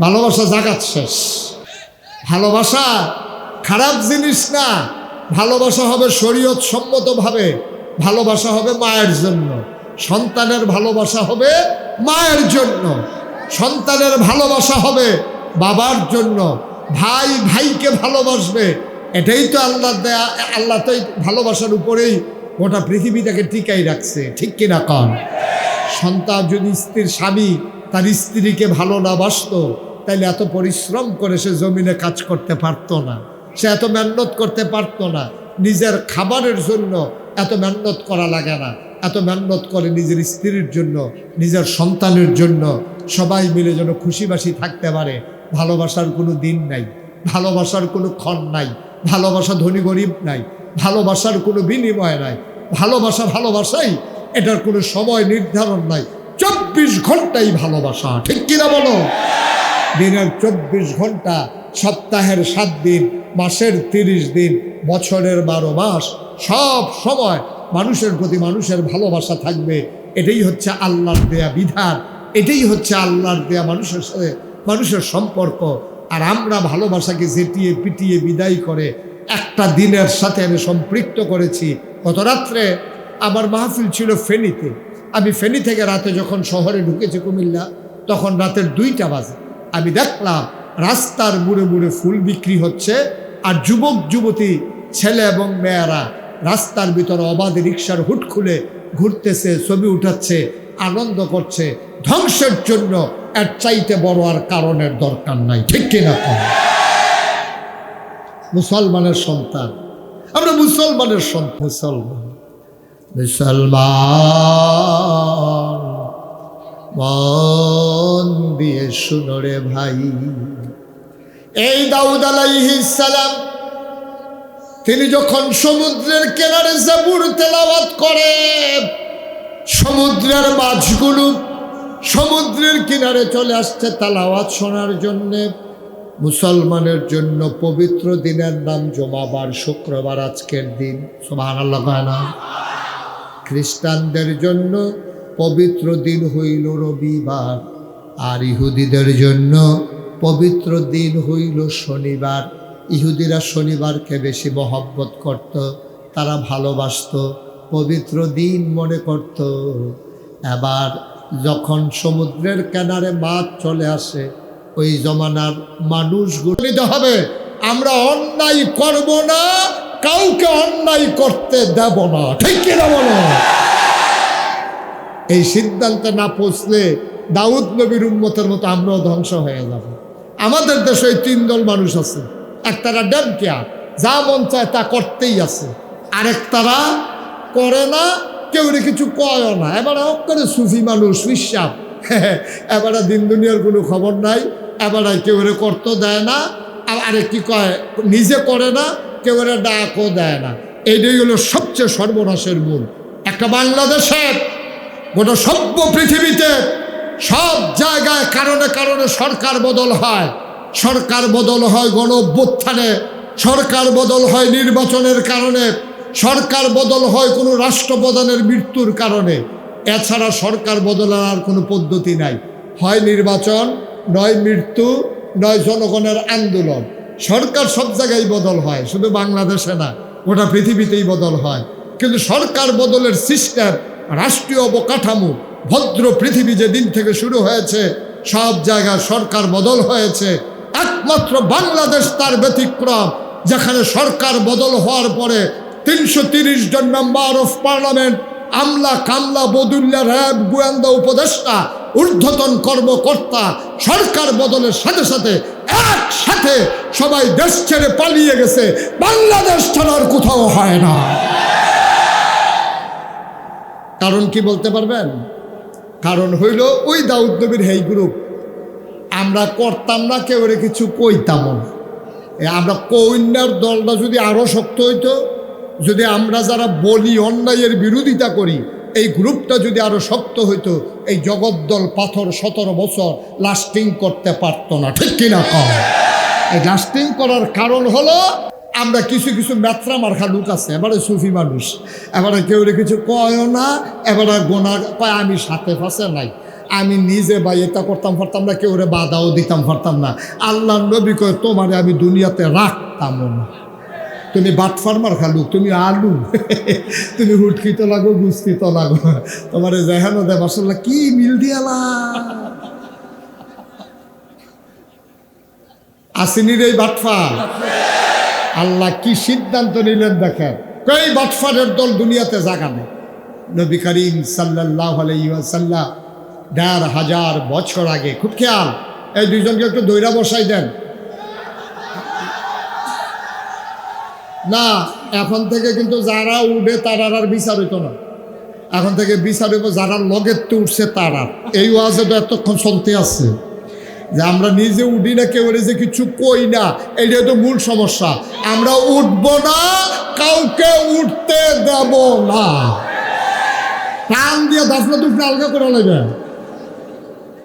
ভালোবাসা জাগাত শেষ। ভালোবাসা খারাপ জিনিস না, ভালোবাসা হবে শরীয়ত সম্মতভাবে, ভালোবাসা হবে মায়ের জন্য, সন্তানের ভালোবাসা হবে মায়ের জন্য, সন্তানের ভালোবাসা হবে বাবার জন্য, ভাই ভাইকে ভালোবাসবে, এটাই তো আল্লাহ দেয়া। আল্লাহ তো এই ভালোবাসার উপরেই গোটা পৃথিবীটাকে টিকাই রাখছে, ঠিক কিনা কন? সন্তান যদি স্বামী তার স্ত্রীকে ভালো না বাসত, তাইলে এত পরিশ্রম করে সে জমিনে কাজ করতে পারতো না, সে এত মেহনত করতে পারতো না। নিজের খাবারের জন্য এত মেহনত করা লাগে না, এত মেহনত করে নিজের স্ত্রীর জন্য, নিজের সন্তানের জন্য, সবাই মিলে যেন খুশিবাসি থাকতে পারে। ভালোবাসার কোনো দিন নাই, ভালোবাসার কোনো ক্ষণ নাই, ভালোবাসা ধনী গরিব নাই, ভালোবাসার কোনো বিনিময় নাই, ভালোবাসা ভালোবাসাই, এটার কোনো সময় নির্ধারণ নাই, 24 ঘন্টাই ভালোবাসা, ঠিক কিনা বলো? দিনের 24 ঘন্টা, সপ্তাহের 7 দিন, মাসের 30 দিন, বছরের 12 মাস, সব সময় মানুষের প্রতি মানুষের ভালোবাসা থাকবে। এটাই হচ্ছে আল্লাহর দেয়া বিধান, এটাই হচ্ছে আল্লাহর দেয়া মানুষের সাথে মানুষের সম্পর্ক। আর আমরা ভালোবাসাকে জেটিয়ে পিটিয়ে বিদায় করে একটা দিনের সাথে আমি সম্পৃক্ত করেছি। গত রাত্রে আমার মাহফিল ছিল ফেনীতে, আমি ফেনী থেকে রাতে যখন শহরে ঢুকেছি কুমিল্লা, তখন রাতের 2টা বাজে। আমি দেখলাম রাস্তার মুড়ে মুড়ে ফুল বিক্রি হচ্ছে, আর যুবক যুবতী ছেলে এবং মেয়েরা রাস্তার ভিতরে অবাধে রিক্সার হুট খুলে ঘুরতেছে, ছবি উঠাচ্ছে, আনন্দ করছে। ধ্বংসের জন্য এর চাইতে বড় আর কারণের দরকার নাই, ঠিক কিনা? মুসলমানের সন্তান আমরা, মুসলমানের সন্তান, মুসলমান মুসলমান মন দিয়ে শুনো রে ভাই। এই দাউদ আলাইহিস সালাম তিনি যখন সমুদ্রের কিনারে জাবুর তেলাওয়াত করে, সমুদ্রের মাছগুলো সমুদ্রের কিনারে চলে আসছে তেলাওয়াত শোনার জন্যে। মুসলমানের জন্য পবিত্র দিনের নাম জুমাবার, শুক্রবার, আজকের দিন, সুবহানাল্লাহ। খ্রিস্টানদের জন্য পবিত্র দিন হইল রবিবার, আর ইহুদিদের জন্য পবিত্র দিন হইল শনিবার। ইহুদিরা শনিবারকে বেশি মহব্বত করত, তারা ভালোবাসত, পবিত্র দিন মনে করত। এবার যখন সমুদ্রের কিনারে মাছ চলে আসে, ওই জমানার মানুষগুলো নিতে হবে, আমরা অন্যায় করব না, কাউকে অন্যায় করতে দেব না, ঠিক কিনা বলো? এই সিদ্ধান্তে না পৌঁছলে দাউদ নবীর উম্মতের মতো আমরাও ধ্বংস হয়ে যাব। আমাদের দেশে 3 দল মানুষ আছে, একতারা ডেমকিয়া, যা মন চায় তা করতেই আছে, আরেকতারা করে না, কেউ কিছু কয়ও না। এবার করে সুফি মানুষ, বিশ্বাস এবারে দিন দুনিয়ার কোনো খবর নাই, এবারে কেউ করতে দেয় না, আরে কি কয় নিজে করে না, কেউ ডাকও দেয় না। এইটাই হলো সবচেয়ে সর্বনাশের মূল। একটা বাংলাদেশের গোটা সভ্য পৃথিবীতে সব জায়গায় কারণে কারণে সরকার বদল হয়। সরকার বদল হয় গণ অভ্যুত্থানে, সরকার বদল হয় নির্বাচনের কারণে, সরকার বদল হয় কোনো রাষ্ট্রপ্রধানের মৃত্যুর কারণে। এছাড়া সরকার বদলার আর কোনো পদ্ধতি নাই। হয় নির্বাচন, নয় মৃত্যু, নয় জনগণের আন্দোলন। সরকার সব জায়গায় বদল হয়, শুধু বাংলাদেশে না, গোটা পৃথিবীতেই বদল হয়। কিন্তু সরকার বদলের সিস্টেম, রাষ্ট্রীয় অবকাঠামো, ভদ্র পৃথিবী যেদিন থেকে শুরু হয়েছে সব জায়গায় সরকার বদল হয়েছে। একমাত্র বাংলাদেশ তার ব্যতিক্রম, যেখানে সরকার বদল হওয়ার পরে 330 জন মেম্বার অফ পার্লামেন্ট, আমলা কামলা বদুল্লা র্যাব গোয়েন্দা উপদেষ্টা ঊর্ধ্বতন কর্মকর্তা সরকার বদলের সাথে সাথে একসাথে সবাই দেশ ছেড়ে পালিয়ে গেছে। বাংলাদেশ ছাড়ার কোথাও হয় না। কারণ কি বলতে পারবেন? কারণ হইল ওই দাউদ নবীর হেই গ্রুপ। আমরা করতাম না, কেউ কিছু কইতাম না। আমরা কন্যার দলটা যদি আরো শক্ত হইতো, যদি আমরা যারা বলি অন্যায়ের বিরোধিতা করি, এই গ্রুপটা যদি আরো শক্ত হইতো, এই জগদ্দল পাথর 17 বছর লাস্টিং করতে পারতো না। ঠিক কিনা কম? এই লাস্টিং করার কারণ হলো আমরা কিছু কিছু মেত্রা মার্খা লোক আছে, এবারে সুফি মানুষ, এবারে কেউ কিছু কয়ও না, এবারে গোনা কয় আমি সাথে ফাঁসে নাই, আমি নিজে বা এটা করতাম পারতাম না, কেউ বাধাও দিতাম পারতাম না। আল্লাহ নবী কয় তোমারে আমি দুনিয়াতে রাখতাম না। তুমি বাটফার মার্খা লোক, তুমি আলু, তুমি হুটকি তো লাগো, গুস্তি তো লাগো, তোমার যেহানো দে মাসাল্লাহ কি মিল দিয়ালা। আসিনির এই বাটফার আল্লাহ কি সিদ্ধান্ত নিলেন দেখেন, কই বাটফারের দল দুনিয়াতে জাগাবে। নবী করিম সাল্লাল্লাহু আলাইহি ওয়াসাল্লাম ১৫০০ বছর আগে, খুব খেয়াল, এই দুইজনকে একটু দইরা বসাই দেন না। এখন থেকে কিন্তু যারা উঠে তারার আর বিচার হইতো না, এখন থেকে বিচার হইব যারা লগের তো উঠছে তারা। এই ওয়াজে তো এতক্ষণ চলতে আছে যে আমরা নিজে উঠি না, কেউ যে কিছু কই না, এইটাই তো মূল সমস্যা। আমরা উঠব না, কাউকে উঠতে দেব না। টান দিয়ে দাফনা দুফনা আলগা করে লাগবে।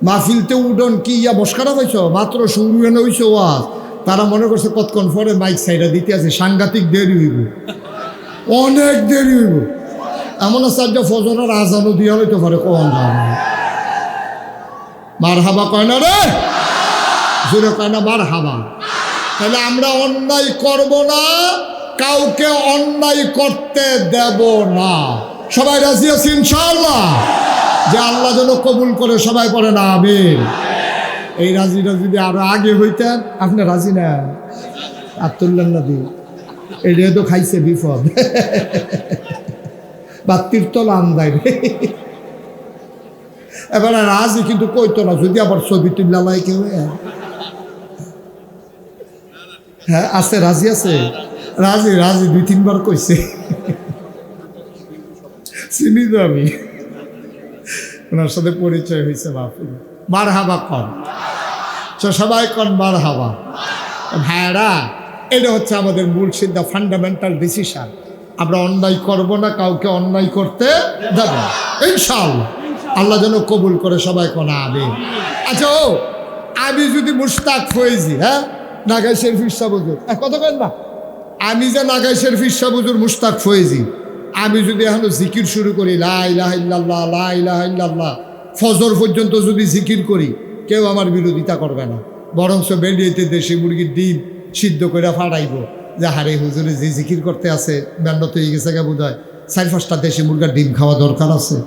মাহফিলতে উঠন কি ইয়া বসকারা পাইছ, মাত্র শুরু এনে হইছে ওয়াজ, তারা মনে করছে কতক্ষণ পরে মাইক সাইডা দিতে আছে, সাংঘাতিক দেরি হইব, অনেক দেরি হইব। এমন আছে যে ফজরের আজানও দিয়া হইতে পারে, কখন যাবে মার হাবা কয় না রে, জোরে কয় না মার হাবা। তাহলে আমরা অন্যায় করব না, কাউকে অন্যায় করতে দেব না। সবাই রাজি আছি ইনশাআল্লাহ? যে আল্লাহ যেন কবুল করে, সবাই পড়ে না আমিন। এই রাজিটা যদি আরো আগে হইতেন, আপনি রাজি না আর তুললেন না দি, এটা তো খাইছে বিপদ, বা তীর্থল আন্দায়। এবার রাজি কিন্তু কইতো না, যদি আবার ছবি তুললাই কেউ। হ্যাঁ আছে, রাজি আছে, রাজি রাজি 2-3 বার কইছে, চিনি তো আমি, ওনার সাথে পরিচয় হয়েছে। বাপু মার হাবা কন, সবাই কন মার হাবা। ভাইরা, এটা হচ্ছে আমাদের মূল সিদ্ধান্ত, ফান্ডামেন্টাল ডিসিশন। আমরা অন্যায় করব না, কাউকে অন্যায় করতে দেব না ইনশাআল্লাহ। আল্লাহ যেন কবুল করে, সবাই কোন আমিন। আচ্ছা, ও আমি যদি মুশতাক ফয়েজি, হ্যাঁ নাগাই শরীফ শাহ হুজুর, কথা কেন না, আমি যে নাগাই শরীফ শাহ হুজুর মুশতাক ফয়েজি, আমি যদি এখন জিকির শুরু করি লা ইলাহা ইল্লাল্লাহ লা ইলাহা ইল্লাল্লাহ, ফজর পর্যন্ত যদি জিকির করি, কেউ আমার বিরোধিতা করবে না। বরঞ্চ বেরিয়েতে দেশি মুরগির ডিম সিদ্ধ করে ফাটাইব, যে হারে হুজুরে যে জিকির করতে আছে ব্যান্ডত হয়ে গেছে গা বোধ হয়, 4-5টা দেশি মুরগার ডিম খাওয়া দরকার আছে।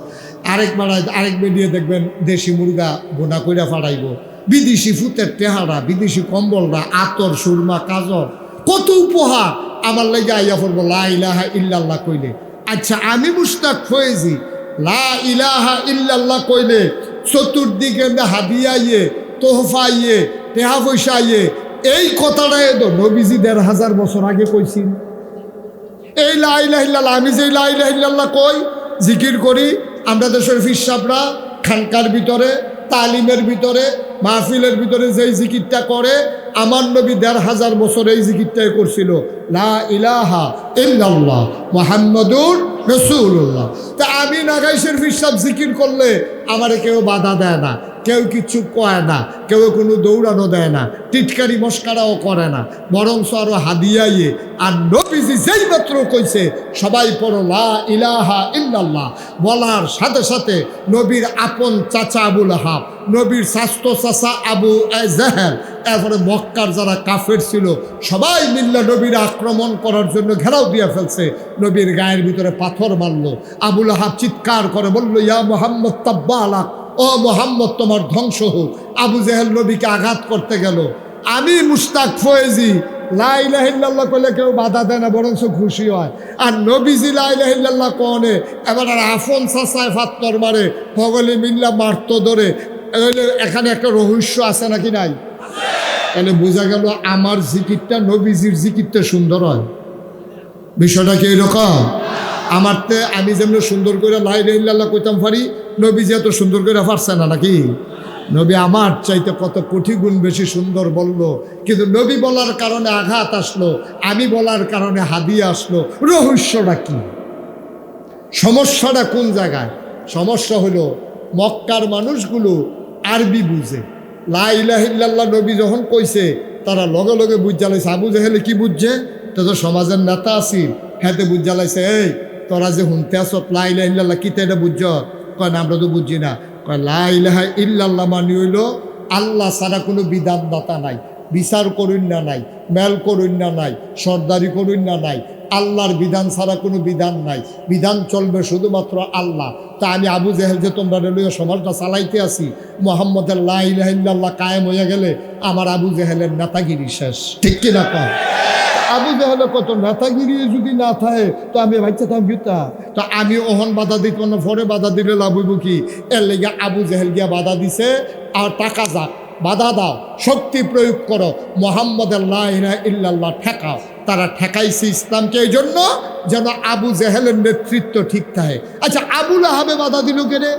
আরেক বেরিয়ে দেখবেন দেশি মুরগা বোনা কইরা ফাটাইব, বিদেশি ফুতের টেহারা, বিদেশি কম্বলরা, আতর সুরমা কাজল, কত উপহার আমার লাগে আইয়া পড়বো লা ইলাহা ইল্লাল্লাহ কইলে। আচ্ছা, আমি মুশতাক ফয়েজি লা ইলাহা ইল্লাল্লাহ কইলে চতুর্দিকে হাদিয়া ইয়ে, তোহফা ইয়ে, টেহা পয়সা ইয়ে, এই কথাটাই তো নবীজি 1500 বছর আগে কইছি। এই লা ইলাহা ইল্লাল্লাহ, আমি যে লা ইলাহা ইল্লাল্লাহ কই, জিকির করি, আমরা দেশের ফির সাহরা খানকার ভিতরে তালিমের ভিতরে মাহফিলের ভিতরে যেই জিকিরটা করে আমার নবী ১৫০০ বছর এই জিকিরটাই করছিল, লা ইলাহা ইল্লাল্লাহ মুহাম্মাদুর রাসূলুল্লাহ। তা আমি নাগাই শরীফ সব জিকির করলে আমারে কেউ বাধা দেয় না, কেউ কিছু কয় না, কেউ কোনো দৌড়ানো দেয় না, টিটকারি মস্কারাও করে না, বরঞ্চ আরো হাদিয়াইয়ে। আর নবীজি যেই মাত্র কইছে সবাই পড়ো লা ইলাহা ইল্লাল্লাহ, বলার সাথে সাথে নবীর আপন চাচা আবুল আহাব, নবীর স্বাস্থ্য চাচা আবু জেহেল, এরপরে মক্কার যারা কাফের ছিল সবাই মিল্লা নবীর আক্রমণ করার জন্য ঘেরাও দিয়ে ফেলছে। নবীর গায়ের ভিতরে পাথর মারলো। আবুল আহাব চিৎকার করে বলল, ইয়া মুহাম্মদ তাব্বা আলাক, ও মোহাম্মদ তোমার ধ্বংস হোক। আবু জেহেল নবীকে আঘাত করতে গেল। আমি মুশতাক ফয়েজি লা ইলাহা ইল্লাল্লাহ কইলে কেউ বাধা দেয় না, বরঞ্চ খুশি হয়। আর নবীজি লা ইলাহা ইল্লাল্লাহ কোনে এবার আর আফন চাচায় ফাত্তর মারে, হগলি মিল্লা মারতো ধরে। এখানে একটা রহস্য আছে নাকি নাই? তাহলে বোঝা গেল আমার জিকিরটা নবীজির জিকিরটা সুন্দর হয়। বিষয়টা কি এরকম? আমারতে আমি যেমন সুন্দর করে লা ইলাহা ইল্লাল্লাহ কইতাম পারি, নবীজি এত সুন্দর করে পারছে না নাকি? নবী আমার চাইতে কত কোটি গুণ বেশি সুন্দর বলল, কিন্তু নবী বলার কারণে আঘাত আসলো, আমি বলার কারণে হাদিয়া আসলো। রহস্যটা কি? সমস্যাটা কোন জায়গায়? সমস্যা হলো মক্কার মানুষগুলো আরবি বুঝে। লা ইলাহা ইল্লাল্লাহ নবী যখন কইছে তারা লগে লগে বুঝালাইছে। আবু জেহেলে কি বুঝছে? তো সমাজের নেতা আছি, হ্যাঁতে বুঝালাইছে, এই তোরা যে হুনতে আস লা ইলাহা ইল্লাল্লাহ কিতা এটা বুঝছ? কয় না, আমরা তো বুঝি না। কয় লা ইলাহা ইল্লাল্লাহ মানে হইল আল্লাহ ছাড়া কোনো বিধানদাতা নাই, বিচার করুন না নাই, মেল করুন না নাই, সর্দারি করুন না নাই, আল্লাহর বিধান ছাড়া কোনো বিধান নাই, বিধান চলবে শুধুমাত্র আল্লাহ। তা আমি আবু জেহেল যে তোমরা লইয়া সমাজটা চালাইতে আসি, মোহাম্মদের লা ইলাহা ইল্লাল্লাহ কায়েম হয়ে গেলে আমার আবু জেহেলের নেতাগিরি শেষ। ঠিক কিনা কয়? আবু জেহেলে কত নেতাগিরি যদি না থাকে তো আমি ভাবছিলাম গীতা, তো আমি ওহন বাধা দিত না, পরে বাধা দিলে লাভ হইব কি? এর লেগে আবু জেহেল গিয়া বাধা দিছে। আর টাকা যাক, বাধা দাও, শক্তি প্রয়োগ করো, মোহাম্মদের লা ইলাহা ইল্লাল্লাহ ঠেকাও। তারা ঠেকাইছে ইসলামকে এই জন্য যেন আবু জেহেলের নেতৃত্ব ঠিক থাকে। আচ্ছা, আবুল আহাবে বাধা দিল কেনে?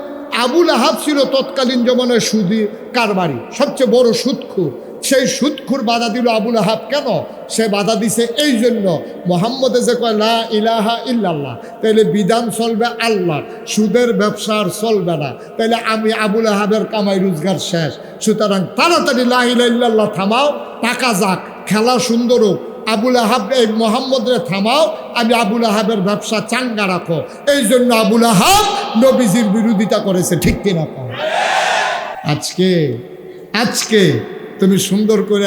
আবুল আহাব ছিল তৎকালীন জমানায় সুদি কারবারি, সবচেয়ে বড় সুদখোর। সেই সুদখোর বাধা দিল আবুল আহাব কেন? সে বাধা দিছে এই জন্য, মোহাম্মদে যে কয় লা ইলাহা ইল্লাল্লাহ, তাইলে বিধান চলবে আল্লাহ, সুদের ব্যবসার চলবে না। তাইলে আমি আবুল আহাবের কামাই রোজগার শেষ। সুতরাং তাড়াতাড়ি লা ইলাহা ইল্লাল্লাহ থামাও, টাকা যাক, খেলা সুন্দর হোক, আবুল আহাব এই মোহাম্মদরে থামাও, আমি আবুল আহাবের ব্যবসা চাঙ্গা রাখো। এই জন্য আবুল আহাব নবীজির বিরোধিতা করেছে। ঠিক কিনা? আজকে তুমি সুন্দর করে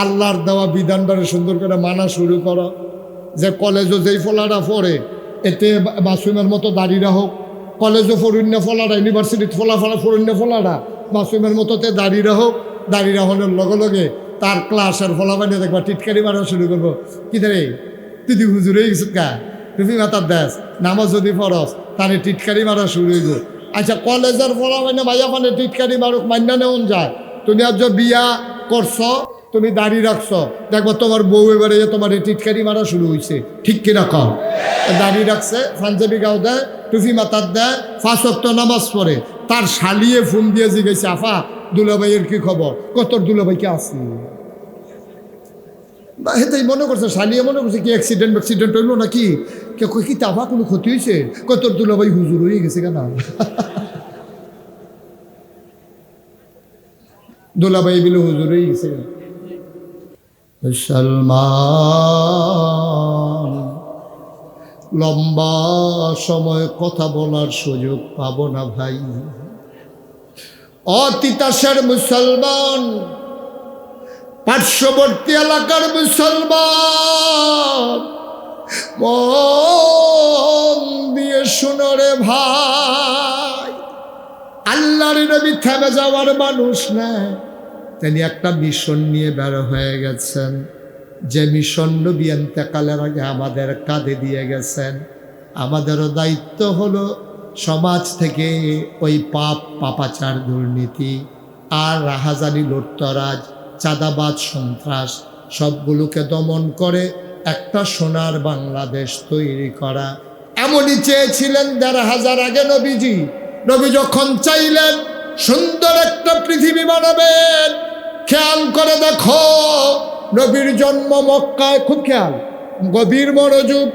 আল্লাহর দেওয়া বিধানটারে সুন্দর করে মানা শুরু করো। যে কলেজও যেই ফলাটা পড়ে এতে মাসুমের মতো দাঁড়িয়ে হোক, কলেজও ফরুণ্য ফলাটা, ইউনিভার্সিটির ফরুণ্য ফলাটা মাসুমের মতোতে দাঁড়িয়ে হোক। দাঁড়িয়ে হওয়ার লগে লগে তার ক্লাসের ফলাফানে দেখবা টিটকারি মারা শুরু করবো। কি রে তুই হুজুর হয়ে গেছিস কা? তুমি মাতার দেশ নামাজ যদি ফরস তাহলে টিটকারি মারা শুরু হইব। আচ্ছা, কলেজের ফলাফানে ভাইয়া মানে টিটকারি মারুক, মান্য নেওয়া যায়। তুমি আজ বিয়া করছো, তুমি দাঁড়িয়ে রাখছো, দেখবো তোমার বউ এবারে তোমার টিটকারি মারা শুরু হয়েছে। ঠিক কিনা কম? দাঁড়িয়ে রাখছে, পাঞ্জাবি গাও দেয়, টুপি মাথার দেয়, 5 ওয়াক্ত নামাজ পড়ে। তার শালিয়ে ফোন দিয়ে জিজ্ঞেসে, আফা দুলাভাইয়ের কি খবর? কতর দুলাভাইকে আসি হেতাই মনে করছে, শালিয়ে মনে করছে কি অ্যাক্সিডেন্ট হইলো নাকি? কেউ কি তাফা কোনো ক্ষতি হয়েছে? কতর দুলাভাই হুজুর হয়ে গেছে কেন? দুলাভাই বিলে হুজুর হয়ে গেছে। মুসলমান লম্বা সময় কথা বলার সুযোগ পাবো না ভাই। অতিতাসের মুসলমান, পার্শ্ববর্তী এলাকার মুসলমান, মন দিয়ে শুনো রে ভাই, আল্লাহর নবী থেমে যাওয়ার মানুষ না। তিনি একটা মিশন নিয়ে বের হয়ে গেছেন, যে মিশন নবী ইন্তেকালের আগে আমাদের কাঁধে দিয়ে গেছেন। আমাদেরও দায়িত্ব হলো সমাজ থেকে ওই পাপাচার, দুর্নীতি আর রাহাজানি, লুটতরাজ, চাঁদাবাজ, সন্ত্রাস সবগুলোকে দমন করে একটা সোনার বাংলাদেশ তৈরি করা। এমনই চেয়েছিলেন ১৫০০ আগে নবীজি। নবী যখন চাইলেন সুন্দর একটা পৃথিবী বানাবেন। খেয়াল করে দেখো, নবীর জন্ম মক্কায়, খুব খেয়াল, গভীর মনোযোগ।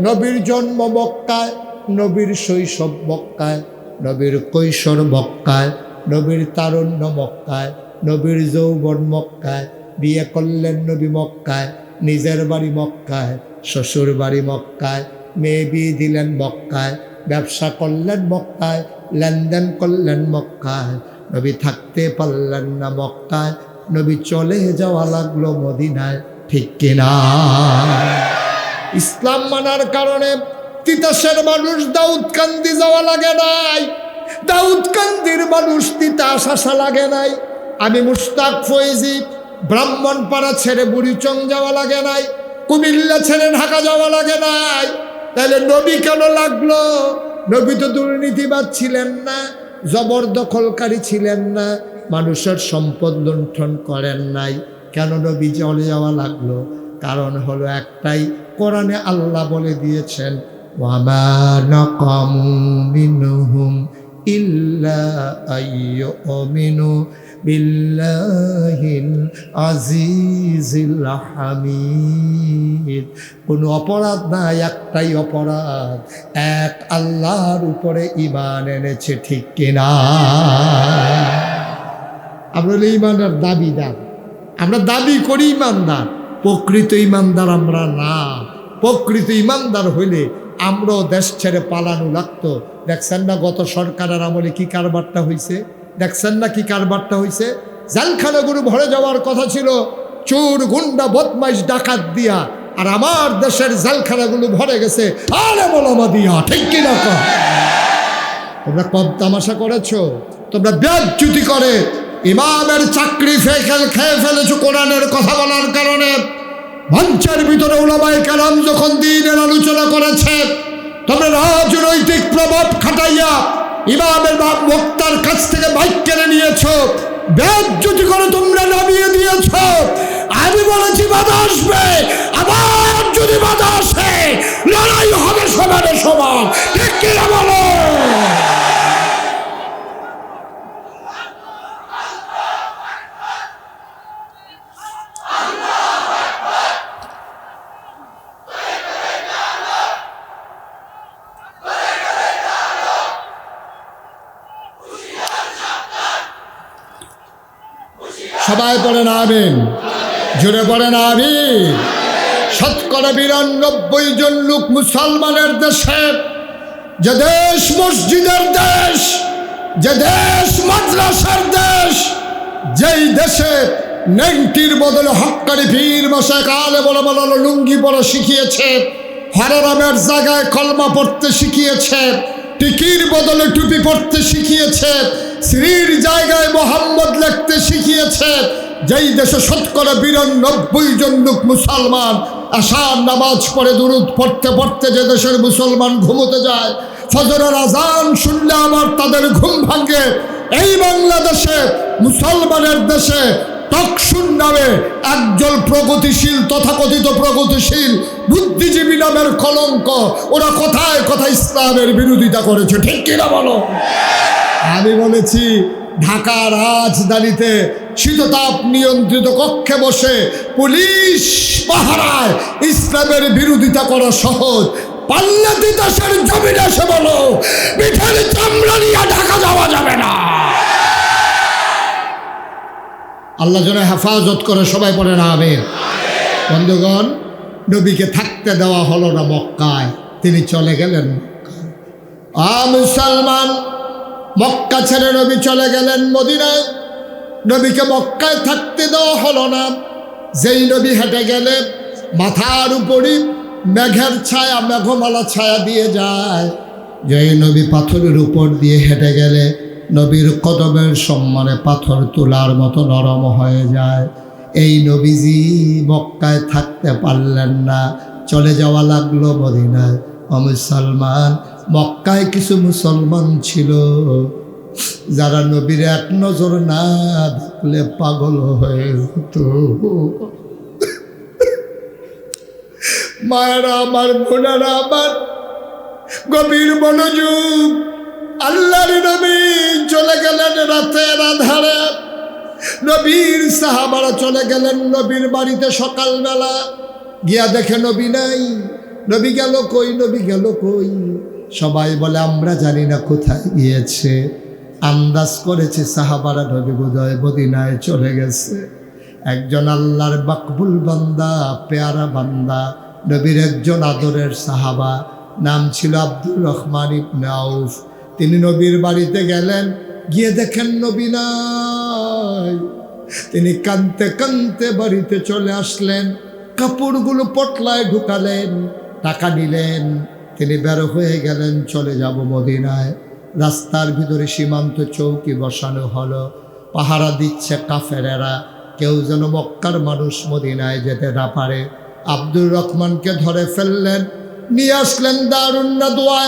নবীর জন্ম মক্কায়, নবীর শৈশব মক্কায়, নবীর কৈশোর মক্কায়, নবীর তারুণ্য মক্কায়, নবীর যৌবন মক্কায়। বিয়ে করলেন নবী মক্কায়, নিজের বাড়ি মক্কায়, শ্বশুর বাড়ি মক্কায়, মেয়ে বিয়ে দিলেন মক্কায়, ব্যবসা করলেন মক্কায়, লেনদেন করলেন মক্কায়। নবী থাকতে পারলেন না মক্কায়, নবী চলে যাওয়া লাগলো মদিনায়, ঠিক কিনা? ইসলাম মানার কারণে তিতাসের মানুষ দাউদকান্দি যাওয়া লাগে নাই, দাউদকান্দির মানুষ তিতাস আসা লাগে নাই। আমি মুশতাক ফৈজি ব্রাহ্মণপাড়া ছেড়ে বুড়িচং যাওয়া লাগে নাই, কুমিল্লা ছেড়ে ঢাকা যাওয়া লাগে নাই। তাহলে নবী কেন লাগলো? নবী তো দুর্নীতিবাদ ছিলেন না, জবরদখলকারী ছিলেন না, মানুষের সম্পদ লুণ্ঠন করেন নাই। কেন নবী চলে যাওয়া লাগলো? কারণ হলো একটাই, কোরআনে আল্লাহ বলে দিয়েছেন, ওয়ামা নাকামু মিনহুম ইল্লা আইয়ুমিনু বিল্লাহিল আজিজিল হামিদ। কোনো অপরাধ নাই, একটাই অপরাধ, এক আল্লাহর উপরে ঈমান এনেছে, ঠিক কিনা? আমরা ঈমানের দাবিদার, আমরা দাবি করি ইমানদার, প্রকৃত ইমানদার আমরা না। প্রকৃত ইমানদার হইলে আমরাও দেশ ছেড়ে পালানো লাগতো। দেখছেন না গত সরকারের আমলে কি কারবারটা হয়েছে? দেখছেন না কি কারবারটা হয়েছে? জেলখানাগুলো ভরে যাওয়ার কথা ছিল চোর গুন্ডা বদমাইশ ডাকাত দিয়া, আর আমার দেশের জেলখানাগুলো ভরে গেছে আরে মোলামা দিয়া, ঠিক কিনা? তোমরা কম তামাশা করেছো, তোমরা বেজ্জতি করে ইমামের চাকরি খেয়ে ফেলেছো কোরআনের কথা বলার কারণে। মঞ্চের ভিতরে উলামায়ে কেরাম যখন দ্বীনের আলোচনা করেছে, তোমরা রাজনৈতিক প্রভাব খাটাইয়া ইমামের বাপ বক্তার কাছ থেকে মাইক কেড়ে নিয়েছো, বেজ্জতি করে তোমরা নামিয়ে দিয়েছো। আমি বলেছি বাধা আসবে, আবার যদি বাধা আসে লড়াই হবে সমানে সমান, ঠিক কিনা বলো? সবাই পড়েন আমিন, জোরে পড়েন আমিন। ৯২ জন লোক মুসলমানের দেশে, যে দেশ মসজিদের দেশ, যে দেশ মাদ্রাসার দেশ, যেই দেশে নেংটির বদলে হক্কানি পীর মশায়েখ আলেম ওলামা লুঙ্গি পরা শিখিয়েছে, হারামের জায়গায় কলমা পড়তে শিখিয়েছে, টিকির বদলে টুপি পড়তে শিখিয়েছে, শ্রীর জায়গায় মোহাম্মদ লিখতে শিখিয়েছে, যেই দেশে ৯২ জন লোক মুসলমান আশার নামাজ পড়ে দুরূদ পড়তে পড়তে যে দেশের মুসলমান ঘুমোতে যায়, ফজরের আজান শুনলে আবার তাদের ঘুম ভাঙে, এই বাংলাদেশে মুসলমানের দেশে টকশুন নামে একজন প্রগতিশীল, তথাকথিত প্রগতিশীল বুদ্ধিজীবী নামের কলঙ্ক, ওরা কোথায় কোথায় ইসলামের বিরোধিতা করেছে, ঠিক কিনা বলো? আমি বলেছি ঢাকা রাজধানীতে শীততাপ নিয়ন্ত্রিত কক্ষে বসে পুলিশ পাহারায় ইসলামের বিরোধিতা করা সহজ, পাল্লা তিতাসের জমিনে এসে বলো পিঠের চামড়া নিয়ে ঢাকা যাওয়া যাবে না। আল্লাহ যেন হেফাজত করে, সবাই পড়েন আমিন। বন্ধুগণ, নবীকে থাকতে দেওয়া হলো না মক্কায়, তিনি চলে গেলেন মক্কায়। মুসলমান, মক্কা ছেড়ে নবী চলে গেলেন মদিনায়, নবীকে মক্কায় থাকতে দেওয়া হলো না। যেই নবী হেঁটে গেলে মাথার উপরই মেঘের ছায়া, মেঘমালা ছায়া দিয়ে যায়। যেই নবী পাথরের উপর দিয়ে হেঁটে গেলে নবীর কদমের সম্মানে পাথর তোলার মতো নরম হয়ে যায়। এই নবীজি মক্কায় থাকতে পারলেন না, চলে যাওয়া লাগলো মদিনায়। মুসলমান, মক্কায় কিছু মুসলমান ছিল যারা নবীর এক নজর না দেখলে পাগল হয়ে হতো। মায়েরা আমার, বোনেরা আমার, গভীর মনোযোগ। আল্লাহর নবী চলে গেলেন রাতের আধারে। নবীর সাহাবারা চলে গেলেন নবীর বাড়িতে সকালবেলা। গিয়া দেখে নবী নাই। নবী গেল কই, নবী গেল কই? সবাই বলে আমরা জানি না কোথায় গিয়েছে। আন্দাজ করেছে সাহাবারা নবী বোধহয় মদিনায় চলে গেছে। একজন আল্লাহর মাকবুল বান্দা, পেয়ারা বান্দা, নবীর একজন আদরের সাহাবা, নাম ছিল আব্দুর রহমান ইবনে আউফ। তিনি নবীর বাড়িতে গেলেন, গিয়ে দেখেন নবী নাই। তিনি কাঁদতে কাঁদতে বাড়িতে চলে আসলেন, কাপড়গুলো পটলায় ঢুকালেন, টাকা নিলেন, তিনি বের হয়ে গেলেন, চলে যাব মদিনায়। রাস্তার ভিতরে সীমান্ত চৌকি বসানো হলো, পাহারা দিচ্ছে কাফেরেরা, কেউ যেন মক্কার মানুষ মদিনায় যেতে না পারে। আব্দুর রহমানকে ধরে ফেললেন, নিয়ে আসলেন দারুন নাদওয়া।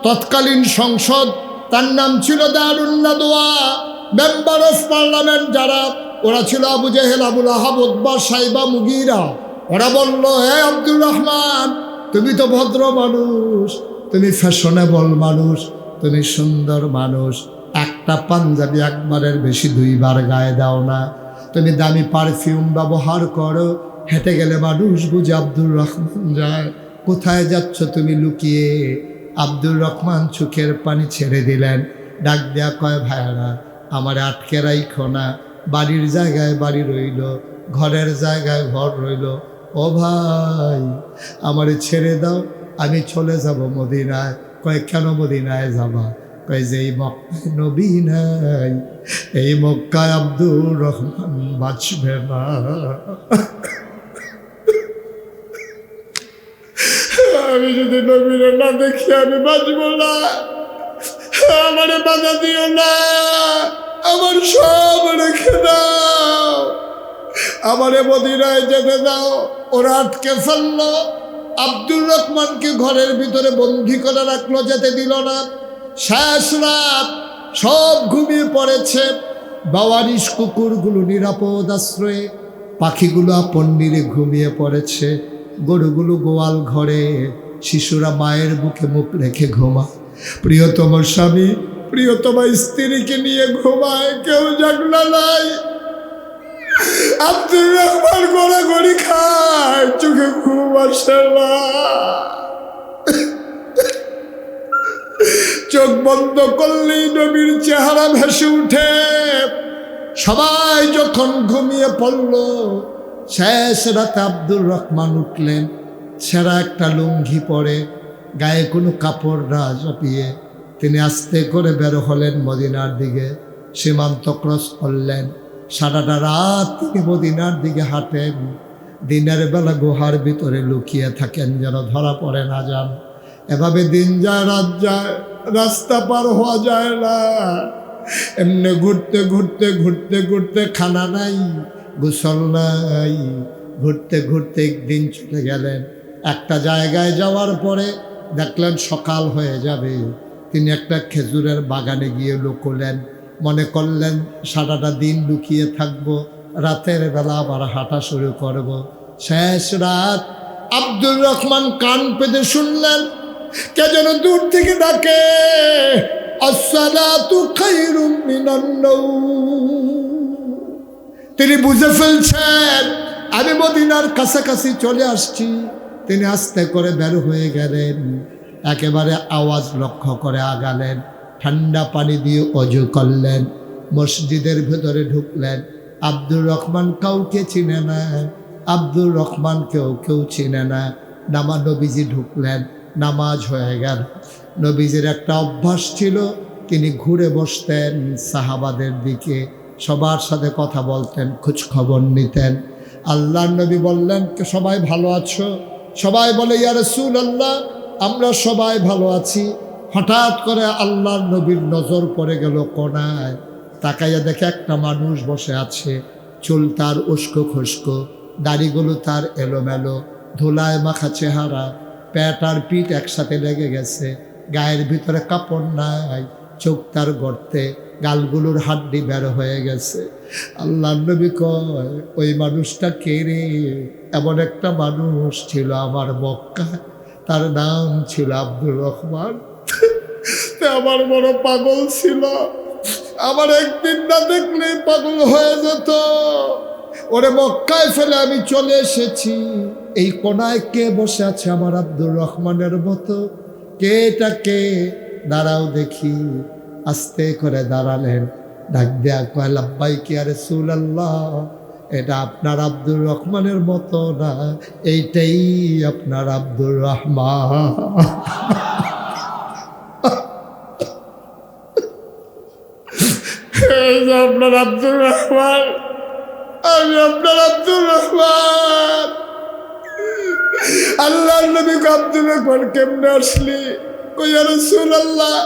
তৎকালীন সংসদ, তার নাম ছিল দারুন নাদওয়া। মেম্বার অফ পার্লামেন্ট যারা, ওরা ছিল আবু জেহেল, আবুল আহাব, উতবা, সাইবা, মুগীরা। ওরা বলল, হে আব্দুর রহমান, তুমি তো ভদ্র মানুষ, তুমি ফ্যাশনেবল মানুষ, তুমি সুন্দর মানুষ, একটা পাঞ্জাবি একবারের বেশি দুইবার গায়ে দাও না, তুমি দামি পারফিউম ব্যবহার করো, হেঁটে গেলে মানুষ বুঝে আব্দুর রহমান যায়। কোথায় যাচ্ছ তুমি লুকিয়ে? আব্দুর রহমান চোখের পানি ছেড়ে দিলেন, ডাক দেয়া কয়, ভাইয়ারা আমার আটকে রাইখো না, বাড়ির জায়গায় বাড়ি রইল, ঘরের জায়গায় ঘর রইল, ও ভাই আমারে ছেড়ে দাও, আমি চলে যাব মদিনায়। কয় কেন মদিনায় যাবা? কয় যে এই মক্কায় নবী নাই, এই মক্কায় আব্দুর রহমান বাঁচবে না। আমি যদি নবীরে না দেখি আমি বাঁচব না, আমারে বাধা দিও না, আমার সব রেখে দাও, আমারে মদিনায় যেতে দাও। ওরা আটকে ফেললো, আব্দুর রহমানকে ঘরের ভিতরে বন্দি করে রাখলো, যেতে দিল না। শেষ রাত, সব ঘুমিয়ে পড়েছে। বাওয়ারিশ কুকুরগুলো নিরাপদ আশ্রয়ে, পাখিগুলো আপন নীরে ঘুমিয়ে পড়েছে, গরুগুলো গোয়াল ঘরে, শিশুরা মায়ের বুকে মুখ রেখে ঘুমায়। প্রিয়তম স্বামী প্রিয়তমা স্ত্রীকে নিয়ে ঘুমায়, কেউ জাগলা নাই। আব্দুর রহমান গড়াগড়ি খায়, চোখে ঘুম আসে না। চোখ বন্ধ করলেই নবীর চেহারা ভেসে উঠে। সবাই যখন ঘুমিয়ে পড়ল, শেষ রাতে আব্দুর রহমান উঠলেন, ছেঁড়া একটা লুঙ্গি পরে, গায়ে কোনো কাপড় না চাপিয়ে তিনি আস্তে করে বের হলেন মদিনার দিকে। সীমান্ত ক্রস করলেন। সারাটা রাত তিনি মদিনার দিকে হাঁটেন। দিনের বেলা গুহার ভিতরে লুকিয়ে থাকেন যেন ধরা পড়ে না যান। এভাবে দিন যায়, রাত যায়, রাস্তা পার হওয়া যায় না। এমনি ঘুরতে ঘুরতে ঘুরতে ঘুরতে, খানা নাই, গোসল নাই, ঘুরতে ঘুরতে একদিন চলে গেলেন। একটা জায়গায় যাওয়ার পরে দেখলেন সকাল হয়ে যাবে। তিনি একটা খেজুরের বাগানে গিয়ে লুকোলেন, মনে করলেন সারাটা দিন লুকিয়ে থাকবো, রাতের বেলা আবার হাঁটা শুরু করব। শেষ রাত, আব্দুর রহমান কান পেতে শুনলেন কে যেন দূর থেকে ডাকে, আসসালাতু খায়রুম মিনান নাওম। তিনি বুঝে ফেলছেন আমি মদিনার কাছাকাছি চলে আসছি। তিনি আস্তে করে বের হয়ে গেলেন, একেবারে আওয়াজ লক্ষ্য করে আগালেন, ঠান্ডা পানি দিয়ে অজু করলেন, মসজিদের ভেতরে ঢুকলেন। আব্দুর রহমান কাউকে চিনে না, আব্দুর রহমানকেও কেউ চিনে না। নবীজি ঢুকলেন, নামাজ হয়ে গেল। নবীজির একটা অভ্যাস ছিল, তিনি ঘুরে বসতেন সাহাবাদের দিকে, সবার সাথে কথা বলতেন, খোঁজ খবর নিতেন। আল্লাহর নবী বললেন, সবাই ভালো আছো? সবাই বলে ইয়া রাসূলুল্লাহ, আমরা সবাই ভালো আছি। হঠাৎ করে আল্লাহর নবীর নজর পড়ে গেল কোনায়। তাকাইয়া দেখে একটা মানুষ বসে আছে, চুল তার উস্কো খুস্কো, দাড়িগুলো তার এলোমেলো, ধুলায় মাখা চেহারা, পেট আর পিঠ একসাথে লেগে গেছে, গায়ের ভিতরে কাপড় নাই, চোখ তার গর্তে, গালগুলোর হাড্ডি বের হয়ে গেছে। আল্লাহর নবী কয়, ওই মানুষটা কে রে? এমন একটা মানুষ ছিল আমার মক্কায়, তার নাম ছিল আব্দুর রহমান। আমার বড় পাগল ছিল, আমার একদিন না দেখলে পাগল হয়ে যেত। ওরে মক্কায় ফেলে আমি চলে এসেছি, এই কোনায় কে বসে আছে আমার আব্দুর রহমানের মতো? কে এটা কে? দাঁড়াও দেখি। আস্তে করে দাঁড়ালেন, ডাক দেয়া কয় লাব্বাইকি ইয়া রাসূলুল্লাহ, এটা আপনার আব্দুর রহমানের মতো না, এইটাই আপনার আব্দুর রহমান। এই যে আপনার আব্দুর রহমান, আমি আপনার আব্দুর রহমান। আল্লাহর নবী আব্দুর রহমান কেমনে আসলি? কই ইয়া রাসূলুল্লাহ,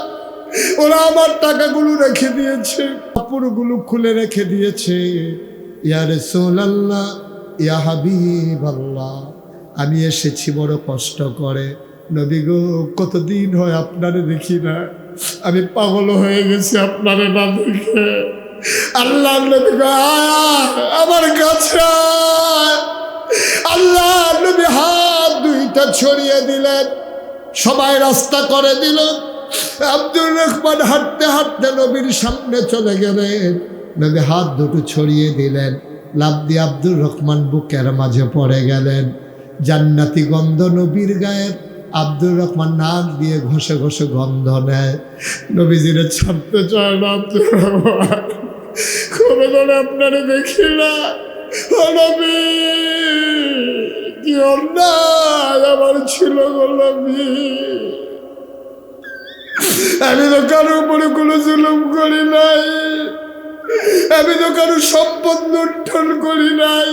ওরা আমার টাকাগুলো রেখে দিয়েছে, কাপড়গুলো খুলে রেখে দিয়েছে। ইয়া রাসূলুল্লাহ, ইয়া হাবিবাল্লাহ, আমি এসেছি বড় কষ্ট করে। নবী গো, কতদিন হয় আপনারে দেখি না, আমি পাগল হয়ে গেছি আপনারে না দেখে। আল্লাহ নবী আমার কাছে। আল্লাহ নবী হাত দুইটা ছড়িয়ে দিলেন, সবাই রাস্তা করে দিল। আব্দুর রহমান হাঁটতে হাঁটতে নবীর সামনে চলে গেলেন, নবী হাত দুটো ছড়িয়ে দিলেন, লাফ দিয়ে আব্দুর রহমান বুকের মাঝে পড়ে গেলেন। জান্নাতি গন্ধ নবীর গায়ের, আব্দুর রহমান নাক দিয়ে ঘষে ঘষে গন্ধ নেয়। নবীজিরে ছাড়তে চায় না আব্দুর রহমান, কবে ধরে আপনারে দেখি না, ও নবী কি অন্যায় আমার ছিল গো নবী। আমি তো কারো উপরে কোনো জুলুম করি নাই, আমি তো কারো সম্পদ লুণ্ঠন করি নাই,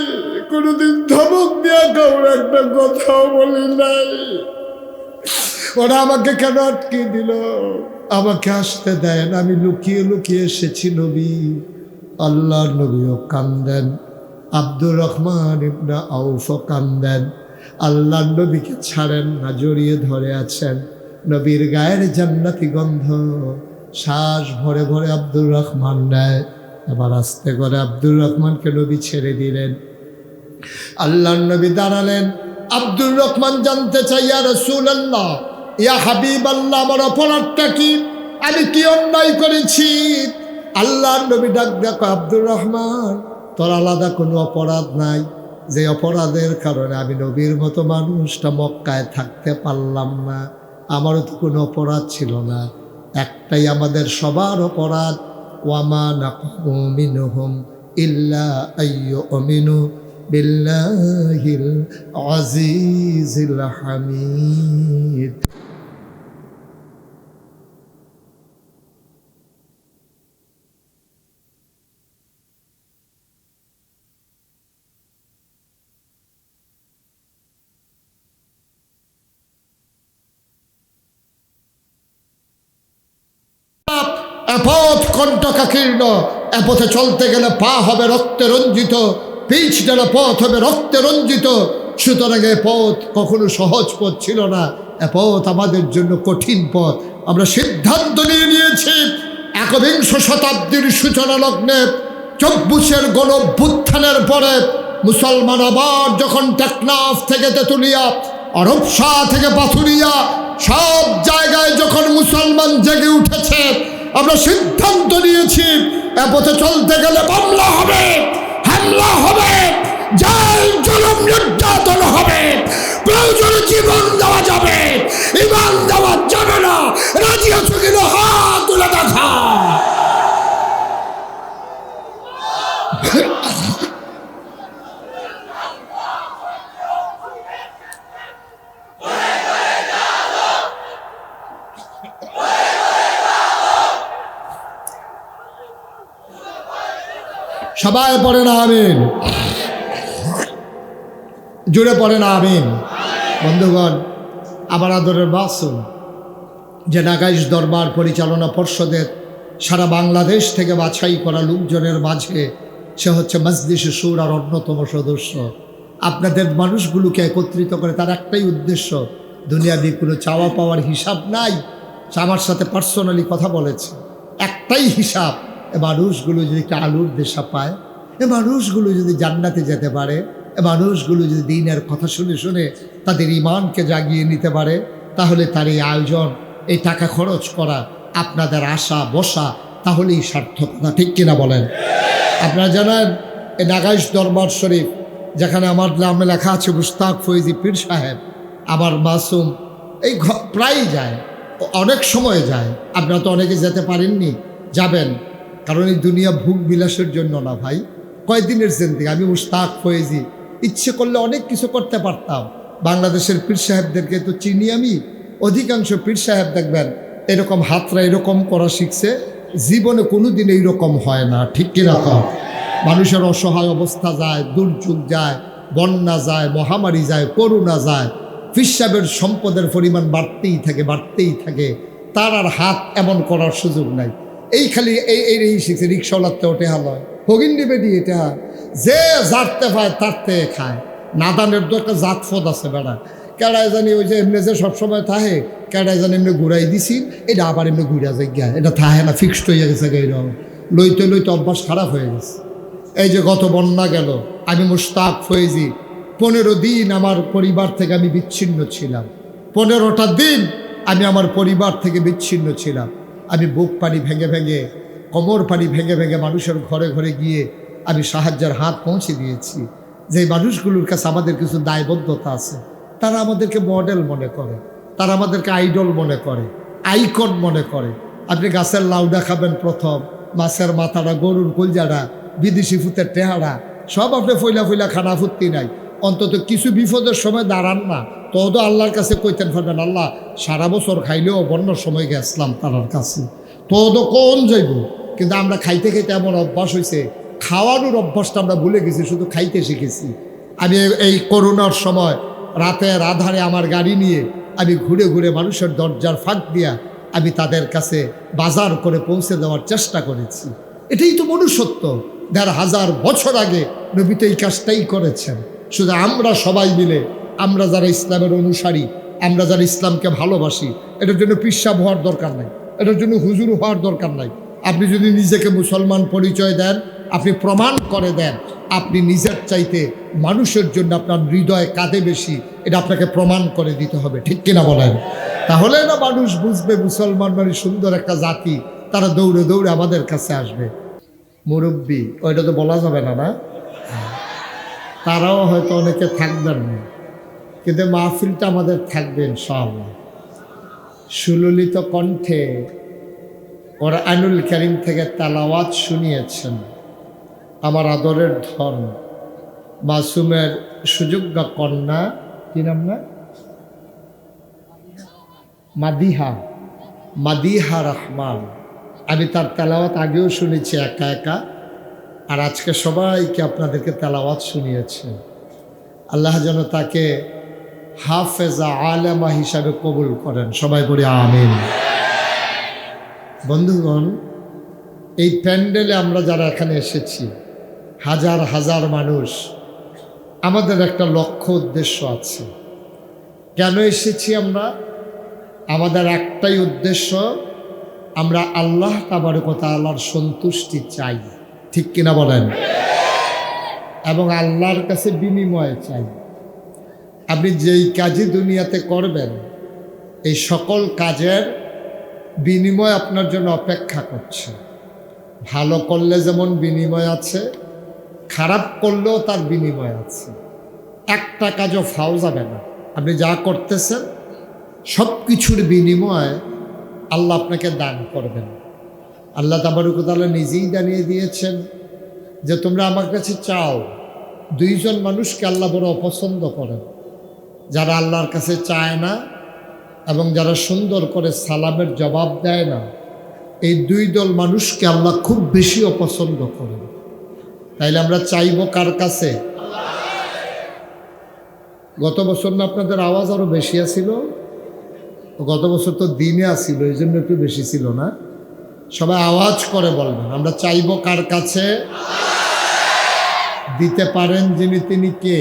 কোনোদিন ধমক দিয়া কারোর একটা কথাও বলি নাই। ওরা আমাকে কেন আটকে দিল? আমাকে আসতে দেন, আমি লুকিয়ে লুকিয়ে এসেছি নবী। আল্লাহর নবীও কান্দেন, আব্দুর রহমান ইবনে আউফও কান্দেন। আল্লাহর নবীকে ছাড়েন না, জড়িয়ে ধরে আছেন। নবীর গায়ের জান্নাতি গন্ধ শ্বাস ভরে ভরে আব্দুর রহমান নেয়। এবার আস্তে করে আব্দুর রহমানকে নবী ছেড়ে দিলেন। আল্লাহর নবী দাঁড়ালেন। আব্দুর রহমান জানতে চাই, ইয়া রাসূলুল্লাহ, ইয়া হাবিবাল্লাহ, আমার অপরাধটা কি? আমি কি অন্যায় করেছি? আল্লাহর নবী ডাক দেখো, আব্দুর রহমান, তোর আলাদা কোনো অপরাধ নাই, যে অপরাধের কারণে আমি নবীর মতো মানুষটা মক্কায় থাকতে পারলাম না, আমারও তো কোনো অপরাধ ছিল না। একটাই আমাদের সবার অপরাধ, ওয়ামা নাকমু মিনহুম ইল্লা আইয়ুমিনু বিল্লাহিল আজিজিল হামিদ। পথ কণ্টকাকীর্ণ, এ পথে চলতে গেলে পা হবে রক্তে রঞ্জিত, পিচ ডালা পথ হবে রক্তে রঞ্জিত। সুতরাং এ পথ কখনো সহজ পথ ছিল না, এ পথ আমাদের জন্য কঠিন পথ। আমরা সিদ্ধান্ত নিয়ে নিয়েছি, একবিংশ শতাব্দীর সূচনা লগ্নে ২৪ গণঅভ্যুত্থানের পরে মুসলমান আবার যখন টেকনাফ থেকে তেঁতুলিয়া, অরবসা থেকে পাথুরিয়া, সব জায়গায় যখন মুসলমান জেগে উঠেছে, আমরা সিদ্ধান্ত নিয়েছি এ পথে চলতে গেলে মামলা হবে, হামলা হবে, জেল জুলুম নির্যাতন হবে, প্রয়োজনে জীবন দেওয়া যাবে, ঈমান দেওয়া যাবে না। রাজি আছো কিনা হাত তুলে দেখা। সবাই পড়ে না আমিন, জুড়ে পড়ে না আমিন। বন্ধুগণ, আমার আদরের বাসুন, যে নাগাইশ দরবার পরিচালনা পর্ষদের সারা বাংলাদেশ থেকে বাছাই করা লোকজনের মাঝে সে হচ্ছে মজলিসে শুরার অন্যতম সদস্য। আপনাদের মানুষগুলোকে একত্রিত করে তার একটাই উদ্দেশ্য, দুনিয়াবি কোনো চাওয়া পাওয়ার হিসাব নাই। আমার সাথে পার্সোনালি কথা বলেছে, একটাই হিসাব, এ মানুষগুলো যদি একটা আলুর দেশা পায়, এ মানুষগুলো যদি জান্নাতে যেতে পারে, এ মানুষগুলো যদি দিনের কথা শুনে শুনে তাদের ঈমানকে জাগিয়ে নিতে পারে, তাহলে তার এই আয়োজন, এই টাকা খরচ করা আপনাদের আসা বসা, তাহলেই সার্থকতা, ঠিক কিনা বলেন? আপনারা জানেন এই নাগাইশ দরবার শরীফ যেখানে আমার নামে লেখা আছে মুশতাক ফৈজি পীর সাহেব, আমার মাসুম এই প্রায়ই যায়, অনেক সময় যায়। আপনারা তো অনেকে যেতে পারেননি, যাবেন, কারণ এই দুনিয়া ভোগ বিলাসের জন্য না ভাই। কয়দিনের জিন্দেগি। আমি মুশতাক ফৈজি ইচ্ছে করলে অনেক কিছু করতে পারতাম। বাংলাদেশের পীর সাহেবদেরকে তো চিনি আমি, অধিকাংশ পীর সাহেব দেখবেন এরকম হাতরা এরকম করা শিখছে, জীবনে কোনো দিন এইরকম হয় না, ঠিক কিরকম? মানুষের অসহায় অবস্থা যায়, দুর্যোগ যায়, বন্যা যায়, মহামারী যায়, করোনা যায়, পীর সাহেবের সম্পদের পরিমাণ বাড়তেই থাকে, বাড়তেই থাকে, তার আর হাত এমন করার সুযোগ নাই। এই খালি এই শিখছে, রিক্সাওয়ালাতে ওঠে হালয় হগিন নিবে দিয়ে এটা যে জারতে পায় তারতে খায়। নাদানের তো একটা জাত ফদ আছে বেড়া, কেডায় জানি ওই যে এমনি যে সবসময় থাহে, কেডায় জানি এমনি ঘুরাই দিছি, এটা আবার এমনি ঘুরা যায় গিয়া, এটা থাহে না, ফিক্সড হয়ে গেছে এইরকম, লইতে লইতে অভ্যাস খারাপ হয়ে গেছে। এই যে গত বন্যা গেল, আমি মুশতাক ফৈজি 15 দিন আমার পরিবার থেকে আমি বিচ্ছিন্ন ছিলাম। 15টা দিন আমি আমার পরিবার থেকে বিচ্ছিন্ন ছিলাম। আমি বুক পানি ভেঙে ভেঙে, কোমর পানি ভেঙে ভেঙে মানুষের ঘরে ঘরে গিয়ে আমি সাহায্যের হাত পৌঁছে দিয়েছি। যে মানুষগুলোর কাছে আমাদের কিছু দায়বদ্ধতা আছে, তারা আমাদেরকে মডেল মনে করে, তারা আমাদেরকে আইডল মনে করে, আইকন মনে করে। আপনি গাছের লাউডা খাবেন প্রথম, মাছের মাথাটা, গরুর কলজাটা, বিদেশি ফুতের টেহারা সব আপনি ফইলা ফইলা খানা ফুর্তি নাই। অন্তত কিছু বিপদের সময় দাঁড়ান না, তো আল্লাহর কাছে কইতেন পারবেন, আল্লাহ সারা বছর খাইলেও বন্যার সময় গেছিলাম তার কাছে, তো কোন যাইব। কিন্তু আমরা খাইতে খাইতে এমন অভ্যাস হয়েছে, খাওয়ানোর অভ্যাসটা আমরা ভুলে গেছি, শুধু খাইতে শিখেছি। আমি এই করোনার সময় রাতের আধারে আমার গাড়ি নিয়ে আমি ঘুরে ঘুরে মানুষের দরজার ফাঁক দিয়া আমি তাদের কাছে বাজার করে পৌঁছে দেওয়ার চেষ্টা করেছি। এটাই তো মনুষ্যত্ব। 1500 বছর আগে নবী তো এই কাজটাই করেছেন। শুধু আমরা সবাই মিলে, আমরা যারা ইসলামের অনুসারী, আমরা যারা ইসলামকে ভালোবাসি, এটার জন্য পিসাব হওয়ার দরকার নাই, এটার জন্য হুজুর হওয়ার দরকার নাই। আপনি যদি নিজেকে মুসলমান পরিচয় দেন, আপনি প্রমাণ করে দেন আপনি নিজের চাইতে মানুষের জন্য আপনার হৃদয় কাঁদে বেশি, এটা আপনাকে প্রমাণ করে দিতে হবে, ঠিক কিনা বলেন? তাহলে না মানুষ বুঝবে মুসলমান মানে সুন্দর একটা জাতি, তারা দৌড়ে দৌড়ে আমাদের কাছে আসবে। মুরব্বী ওইটা তো বলা যাবে না, না? তারাও হয়তো অনেকে থাকবেন না, কিন্তু মাহফিলটা আমাদের থাকবে ইনশাআল্লাহ। সুললিত কণ্ঠে কোরআনুল কারীম থেকে তেলাওয়াত শুনিয়েছেন আমার আদরের ধন মাসুমের সুযোগ্য কন্যা, কি নাম না, মাদিহা রহমান। আমি তার তেলাওয়াত আগেও শুনেছি একা একা, আর আজকে সবাইকে আপনাদেরকে তেলাওয়াত শুনিয়েছে। আল্লাহ যেন তাকে হাফেজা আলেমা হিসাবে কবুল করেন, সবাই বলি আমিন। বন্ধুগণ, এই প্যান্ডেলে আমরা যারা এখানে এসেছি, হাজার হাজার মানুষ, আমাদের একটা লক্ষ্য উদ্দেশ্য আছে। কেন এসেছি আমরা? আমাদের একটাই উদ্দেশ্য, আমরা আল্লাহ তাবারক ওয়া তাআলার সন্তুষ্টি চাই, ঠিক কিনা বলেন? এবং আল্লাহর কাছে বিনিময় চাই। আপনি যেই কাজই দুনিয়াতে করবেন, এই সকল কাজের বিনিময় আপনার জন্য অপেক্ষা করছে। ভালো করলে যেমন বিনিময় আছে, খারাপ করলেও তার বিনিময় আছে। একটা কাজও ফাও যাবে না। আপনি যা করতেছেন সব কিছুর বিনিময় আল্লাহ আপনাকে দান করবেন। আল্লাহ তাবারক ওয়া তাআলা নিজেই জানিয়ে দিয়েছেন যে তোমরা আমার কাছে চাও। 2 জন মানুষকে আল্লাহ বড় অপছন্দ করেন, যারা আল্লাহর কাছে চায় না এবং যারা সুন্দর করে সালামের জবাব দেয় না। এই 2 দল মানুষকে আল্লাহ খুব বেশি অপছন্দ করেন। তাইলে আমরা চাইব কার কাছে? গত বছর না আপনাদের আওয়াজ আরো বেশি আছিল? গত বছর তো দিনে আসছিল, এই জন্য একটু বেশি ছিল না? সবাই আওয়াজ করে বলবেন, আমরা চাইব কার কাছে? দিতে পারেন যিনি, তিনি কে?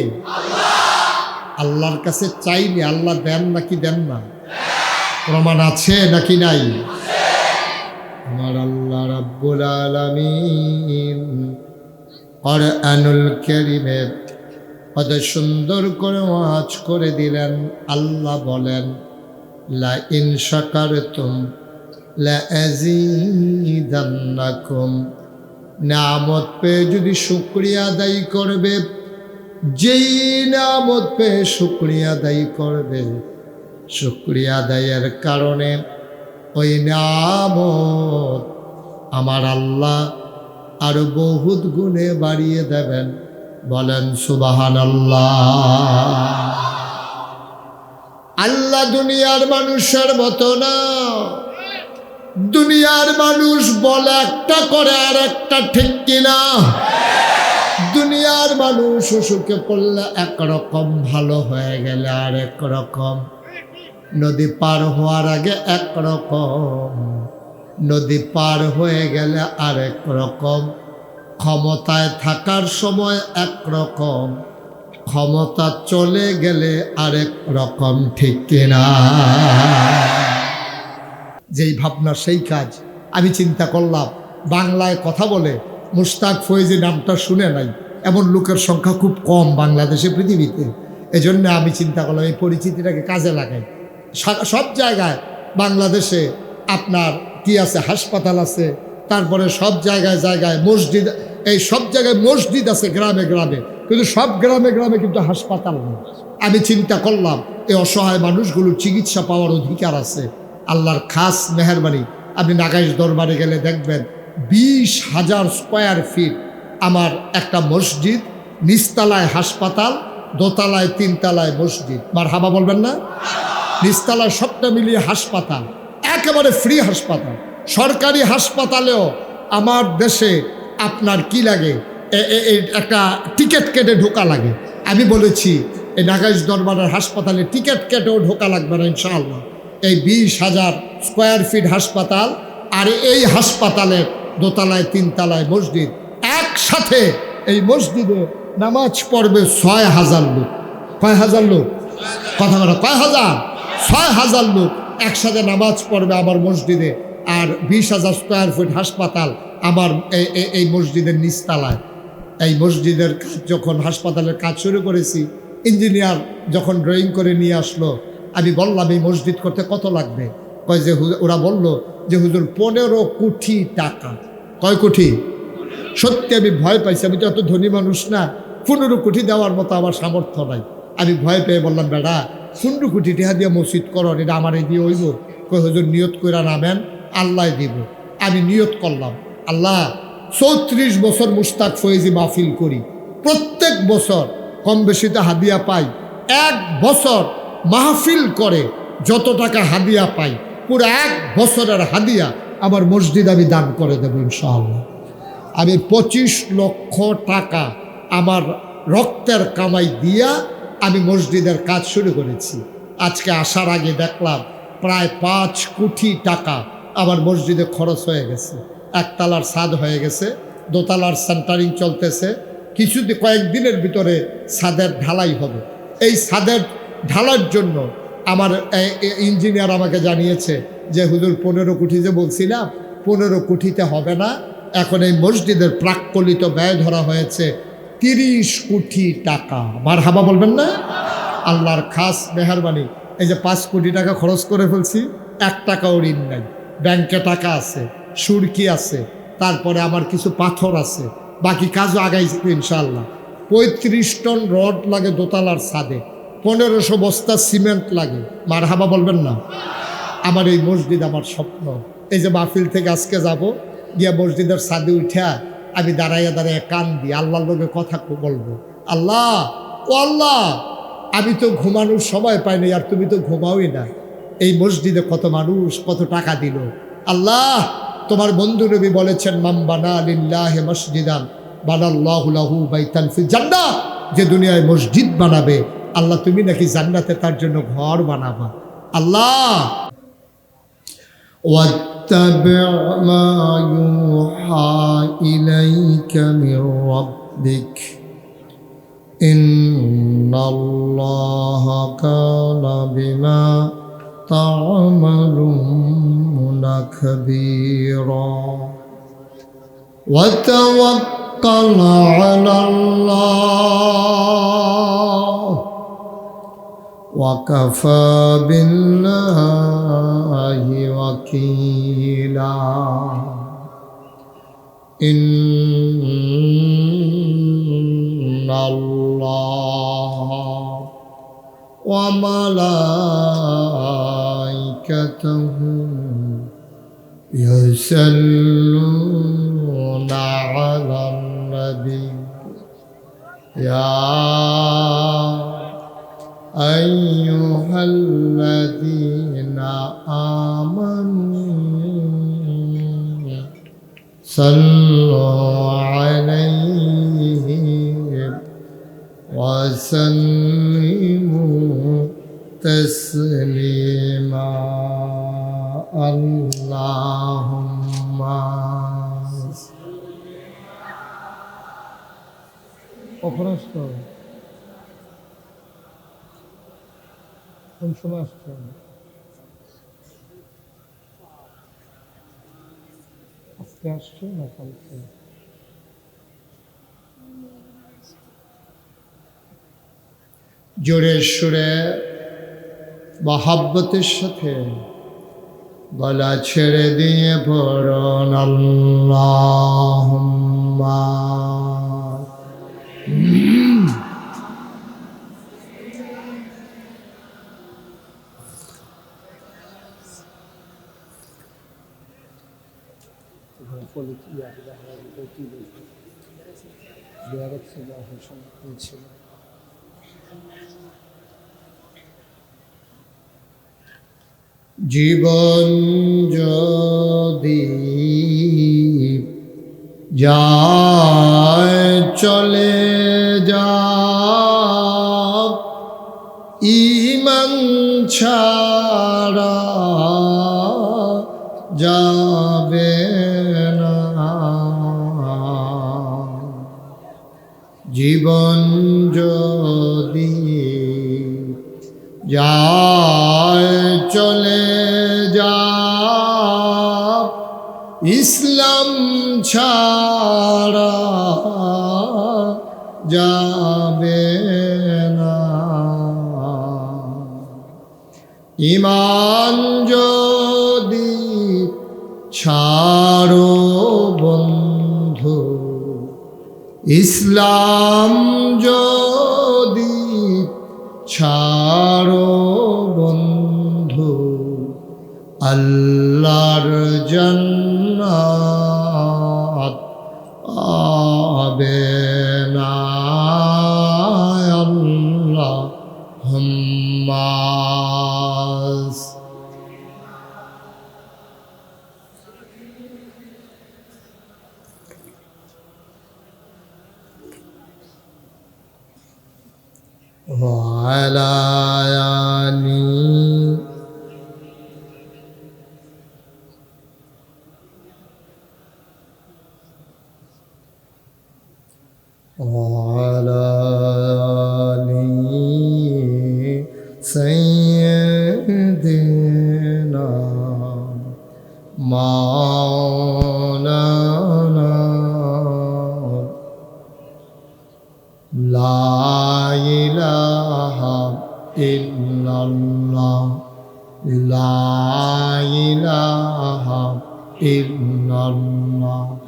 আল্লাহর কাছে চাইলে আল্লাহ দেন নাকি দেন না? প্রমাণ আছে নাকি নাই? আমার আল্লাহ রাব্বুল আলামিন কুরআনুল কারীমে কত সুন্দর করে ওয়াজ করে দিলেন। আল্লাহ বলেন, লা ইন শাকারতুম লাযীদান্নাকুম, নিয়ামত পেয়ে যদি শুকরিয়া আদায় করবে, যেই নিয়ামত পেয়ে শুকরিয়া আদায় করবে, শুকরিয়া আদায়ের কারণে ওই নিয়ামত আমার আল্লাহ আরো বহুত গুণে বাড়িয়ে দেবেন। বলেন সুবহানাল্লাহ। আল্লাহ দুনিয়ার মানুষের মতো না। দুনিয়ার মানুষ বলে একটা করে আর একটা, ঠিক কিনা? দুনিয়ার মানুষ অসুখে পড়লে একরকম, ভালো হয়ে গেলে আর একরকম, নদী পার হওয়ার আগে একরকম, নদী পার হয়ে গেলে আরেক রকম, ক্ষমতায় থাকার সময় একরকম, ক্ষমতা চলে গেলে আরেক রকম, ঠিক কিনা? যেই ভাবনা সেই কাজ। আমি চিন্তা করলাম, বাংলায় কথা বলে মুশতাক ফয়েজি নামটা শুনে নাই এমন লোকের সংখ্যা খুব কম বাংলাদেশে, পৃথিবীতে। এজন্য আমি চিন্তা করলাম এই পরিচিতিটাকে কাজে লাগাই। সব জায়গায় বাংলাদেশে আপনার কি আছে, হাসপাতাল আছে, তারপরে সব জায়গায় জায়গায় মসজিদ, এই সব জায়গায় মসজিদ আছে গ্রামে গ্রামে, কিন্তু সব গ্রামে গ্রামে কিন্তু হাসপাতাল নেই। আমি চিন্তা করলাম এই অসহায় মানুষগুলোর চিকিৎসা পাওয়ার অধিকার আছে। আল্লাহর খাস মেহেরবানি, আপনি নাগাইশ দরবারে গেলে দেখবেন 20,000 স্কোয়ার ফিট আমার একটা মসজিদ, নিচতলায় হাসপাতাল, দোতলায় 3তলায় মসজিদ। মারহাবা বলবেন না? নিচতলায় সবটা মিলিয়ে হাসপাতাল, একেবারে ফ্রি হাসপাতাল। সরকারি হাসপাতালেও আমার দেশে আপনার কি লাগে, একটা টিকিট কেটে ঢোকা লাগে। আমি বলেছি এই নাগাইশ দরবারের হাসপাতালে টিকিট কেটেও ঢোকা লাগবে না ইনশাআল্লাহ। এই 20,000 স্কোয়ার ফিট হাসপাতাল আর এই হাসপাতালের দোতলায় 3তলায় মসজিদ, একসাথে এই মসজিদে নামাজ পড়বে 6,000 লোক। কয় হাজার লোক? কথা বলো, কয় হাজার? 6,000 লোক একসাথে নামাজ পড়বে আমার মসজিদে। আর 20,000 স্কোয়ার ফিট হাসপাতাল আমার এই মসজিদের নিচতলায়। এই মসজিদের কাজ যখন, হাসপাতালের কাজ শুরু করেছি, ইঞ্জিনিয়ার যখন ড্রয়িং করে নিয়ে আসলো, আমি বললাম এই মসজিদ করতে কত লাগবে? কয় যে ওরা বলল যে হুজুর 15 কোটি টাকা। কয় কোটি? সত্যি আমি ভয় পাইছি, আমি তো এত ধনী মানুষ না, 15 কোটি দেওয়ার মতো আমার সামর্থ্য নাই। আমি ভয় পেয়ে বললাম, বেড়া 15 কোটি টাকা দিয়ে মসজিদ করো, এটা আমার এই দিয়ে হইব? কয় হুজুর নিয়ত করে নামেন, আল্লাহ দিব। আমি নিয়ত করলাম, আল্লাহ 34 বছর মুশতাক ফয়েজি মাহফিল করি, প্রত্যেক বছর কম বেশিতে হাদিয়া পাই। 1 বছর মাহফিল করে যত টাকা হাদিয়া পাই, পুরো 1 বছরের হাদিয়া আমার মসজিদ আমি দান করে দেবো ইনশাআল্লাহ। আমি 25 লক্ষ টাকা আমার রক্তের কামাই দিয়া আমি মসজিদের কাজ শুরু করেছি। আজকে আসার আগে দেখলাম প্রায় 5 কোটি টাকা আমার মসজিদে খরচ হয়ে গেছে। একতলার ছাদ হয়ে গেছে, দোতলার সেন্টারিং চলতেছে, কয়েকদিনের ভিতরে ছাদের ঢালাই হবে। এই ছাদের ঢালার জন্য আমার ইঞ্জিনিয়ার আমাকে জানিয়েছে যে হুজুর 15 কোটি যে বলছিলাম, 15 কোটিতে হবে না, এখন এই মসজিদের প্রাক্কলিত ব্যয় ধরা হয়েছে 30 কোটি টাকা। মারহাবা বলবেন না? আল্লাহর খাস মেহেরবানি, এই যে 5 কোটি টাকা খরচ করে ফেলছি, 1 টাকাও ঋণ নাই, ব্যাংকে টাকা আছে, সুরকি আছে, তারপরে আমার কিছু পাথর আছে, বাকি কাজও আগাইছে ইনশাআল্লাহ। 35 টন রড লাগে দোতলার ছাদে, 1500 বস্তা সিমেন্ট লাগে। মারহাবা বলবেন না? আমার এই মসজিদ আমার স্বপ্ন। এই যে মাহফিল থেকে আজকে যাব, গিয়া মসজিদের ছাদে উঠা আমি দাঁড়াইয়া দাঁড়াইয়া কান্দি, আল্লাহর লোকে কথা বলবো, আল্লাহ ও আল্লাহ, আমি তো ঘুমানোর সময় পাইনি, আর তুমি তো ঘুমাওই না। এই মসজিদে কত মানুষ কত টাকা দিল। আল্লাহ, তোমার বন্ধু নবী বলেছেন, মান বানা লিল্লাহি মসজিদান বানাল্লাহু লাহু বাইতান ফিল জান্নাহ, যে দুনিয়ায় মসজিদ বানাবে আল্লাহ তুমি নাকি জান্নাতে তার জন্য ঘর বানাবা। আল্লাহ, ওয়াত্তাবি' মা ইউহা ইলাইকা মির রাব্বিক ইন্নাল্লাহা কানা বিমা তা'মালুনা খাবীরা ওয়া তাওয়াক্কাল আলাল্লাহ ওয়া কাফা বিল্লাহি ওয়াকিলা। ইন্নাল্লাহ ওয়া মালাইকাতাহু ইউসাল্লুনা আলান নবী ইয়া আইয়ুহাল্লাযীনা আমানু সাল্লু আলাইহি ওয়া সাল্লিমু তাসলিমা আল্লাহুম্মা অপরাস্ত কোন সময় আসছে আজকে আসছে না কালকে জোরে সুরে মহাব্বতের সাথে গলা ছেড়ে দিয়ে পড়ুন আল্লাহুম্মা জীবন যদি যায় চলে যা ঈমান ছাড়া যাবে না জীবন যদি যায় চলে যা ইসলাম ছাড়া যাবে না ঈমান যদি ছাড়ো বন্ধু ইসলাম যদি ছাড়ো বন্ধু আল্লাহর জান্নাত পাবে না আল্লাহুম্মা وعلى آله وعلى آله سيدنا مولانا لا إله إلا الله لا إله إلا الله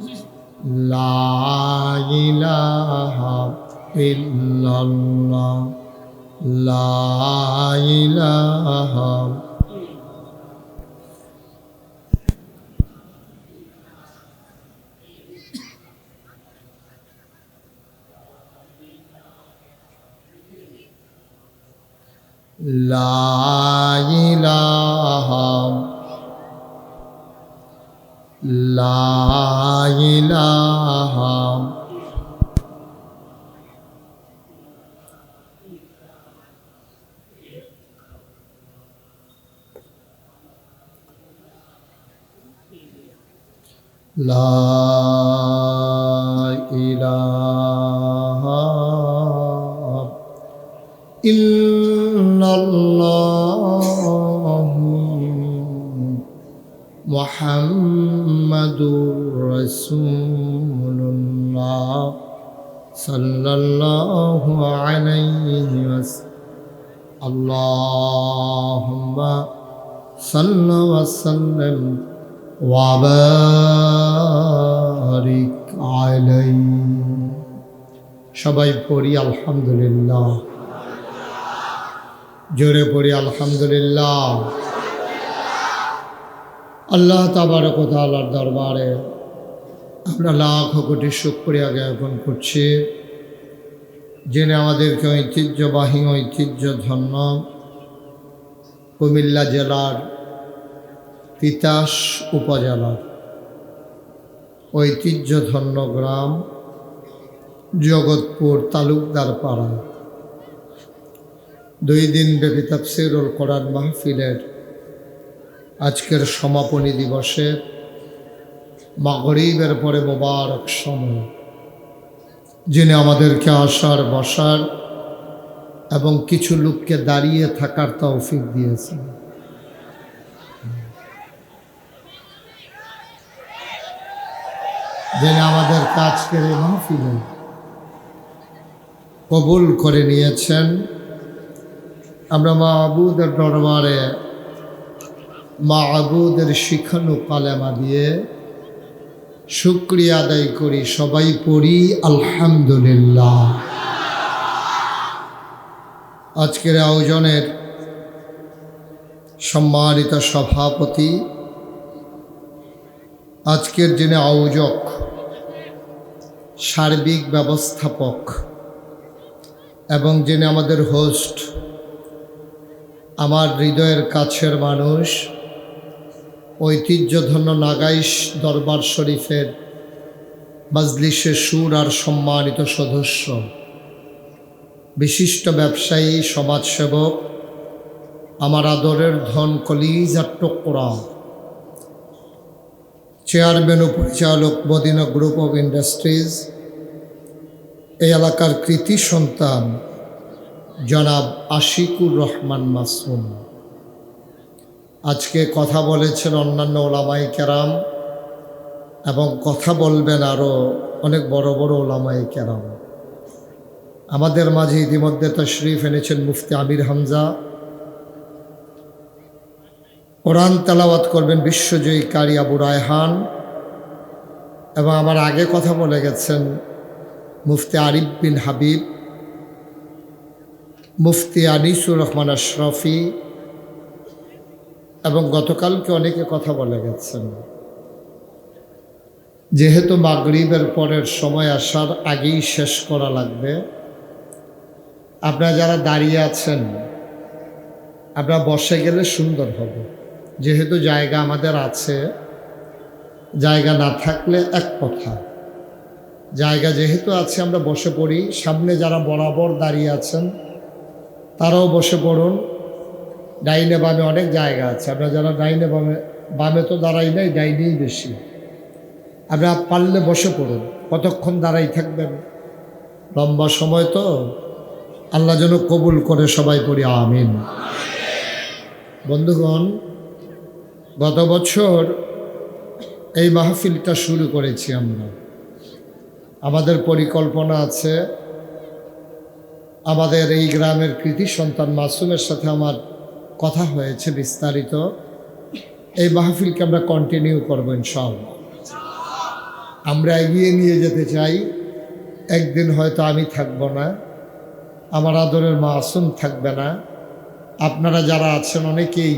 لا إله إلا الله لا إله لا إله لا إله لا إله إلا الله محمد رسول الله صلى الله عليه وسلم اللهم صل وسلم وبارك وبارك عليه সবাই পড়ি আলহামদুলিল্লাহ জোরে পড়ি আলহামদুলিল্লাহ আল্লাহ তাবারক ওয়া তাআলার দরবারে আমরা লাখ কোটি শুকরিয়া জ্ঞাপন করছি যিনি আমাদেরকে ঐতিহ্যবাহী ঐতিহ্যধন্য কুমিল্লা জেলার তিতাস উপজেলার ঐতিহ্যধন্য গ্রাম জগৎপুর তালুকদার পাড়া 2 দিন ব্যাপী তাফসীরুল কোরআন মাহফিলের আজকের সমাপনী দিবসে মাগরিবের পরে মোবারক সময় যিনি আমাদেরকে আসার বসার এবং কিছু লোককে দাঁড়িয়ে থাকার তৌফিক দিয়েছেন যিনি আমাদের আজকের এই মাহফিলে কবুল করে নিয়েছেন আমরা মাহবুদের দরবারে মাহবুদের শিখানো কালেমা দিয়ে শুকরিয়া আদায় করি সবাই পড়ি আলহামদুলিল্লাহ আজকের আয়োজনের সম্মানিত সভাপতি আজকের যিনি আয়োজক সার্বিক ব্যবস্থাপক এবং যিনি আমাদের হোস্ট আমার হৃদয়ের কাছের মানুষ ঐতিহ্যধন্য নাগাইশ দরবার শরীফের মজলিসে সুর আর সম্মানিত সদস্য বিশিষ্ট ব্যবসায়ী সমাজসেবক আমার আদরের ধন কলিজার টুকরা চেয়ারম্যান ও পরিচালক মদিনা গ্রুপ অফ ইন্ডাস্ট্রিজ এই এলাকার কৃতি সন্তান জনাব আশিকুর রহমান মাসুম আজকে কথা বলেছেন অন্যান্য ওলামায়ে কেরাম এবং কথা বলবেন আরও অনেক বড় বড় ওলামায়ে কেরাম আমাদের মাঝে ইতিমধ্যে তাশরীফ এনেছেন মুফতি আমির হামজা কোরআন তেলাওয়াত করবেন বিশ্বজয়ী কারি আবু রায়হান এবং আমার আগে কথা বলে গেছেন মুফতি আরিফ বিন হাবিব মুফতি আনিসুর রহমান আশরাফি এবং গতকালকে অনেকে কথা বলে গেছেন যেহেতু মাগরিবের পরের সময় আসার আগেই শেষ করা লাগবে আপনারা যারা দাঁড়িয়ে আছেন আপনারা বসে গেলে সুন্দর হবে যেহেতু জায়গা আমাদের আছে জায়গা না থাকলে এক কথা জায়গা যেহেতু আছে আমরা বসে পড়ি সামনে যারা বরাবর দাঁড়িয়ে আছেন তারাও বসে পড়ুন ডাইনে বামে অনেক জায়গা আছে আপনারা যারা ডাইনে বামে তো দাঁড়াই নাই ডাইনেই বেশি আপনারা পারলে বসে পড়ুন কতক্ষণ দাঁড়াই থাকবেন লম্বা সময় তো আল্লাহ যেন কবুল করে সবাই পড়ি আমিন বন্ধুগণ গত বছর এই মাহফিলটা শুরু করেছি আমরা আমাদের পরিকল্পনা আছে আমাদের এই গ্রামের কৃতি সন্তান মাসুমের সাথে আমার কথা হয়েছে বিস্তারিত এই মাহফিলকে আমরা কন্টিনিউ করবো ইনশাআল্লাহ আমরা এগিয়ে নিয়ে যেতে চাই একদিন হয়তো আমি থাকব না আমার আদরের মাসুম থাকবে না আপনারা যারা আছেন অনেকেই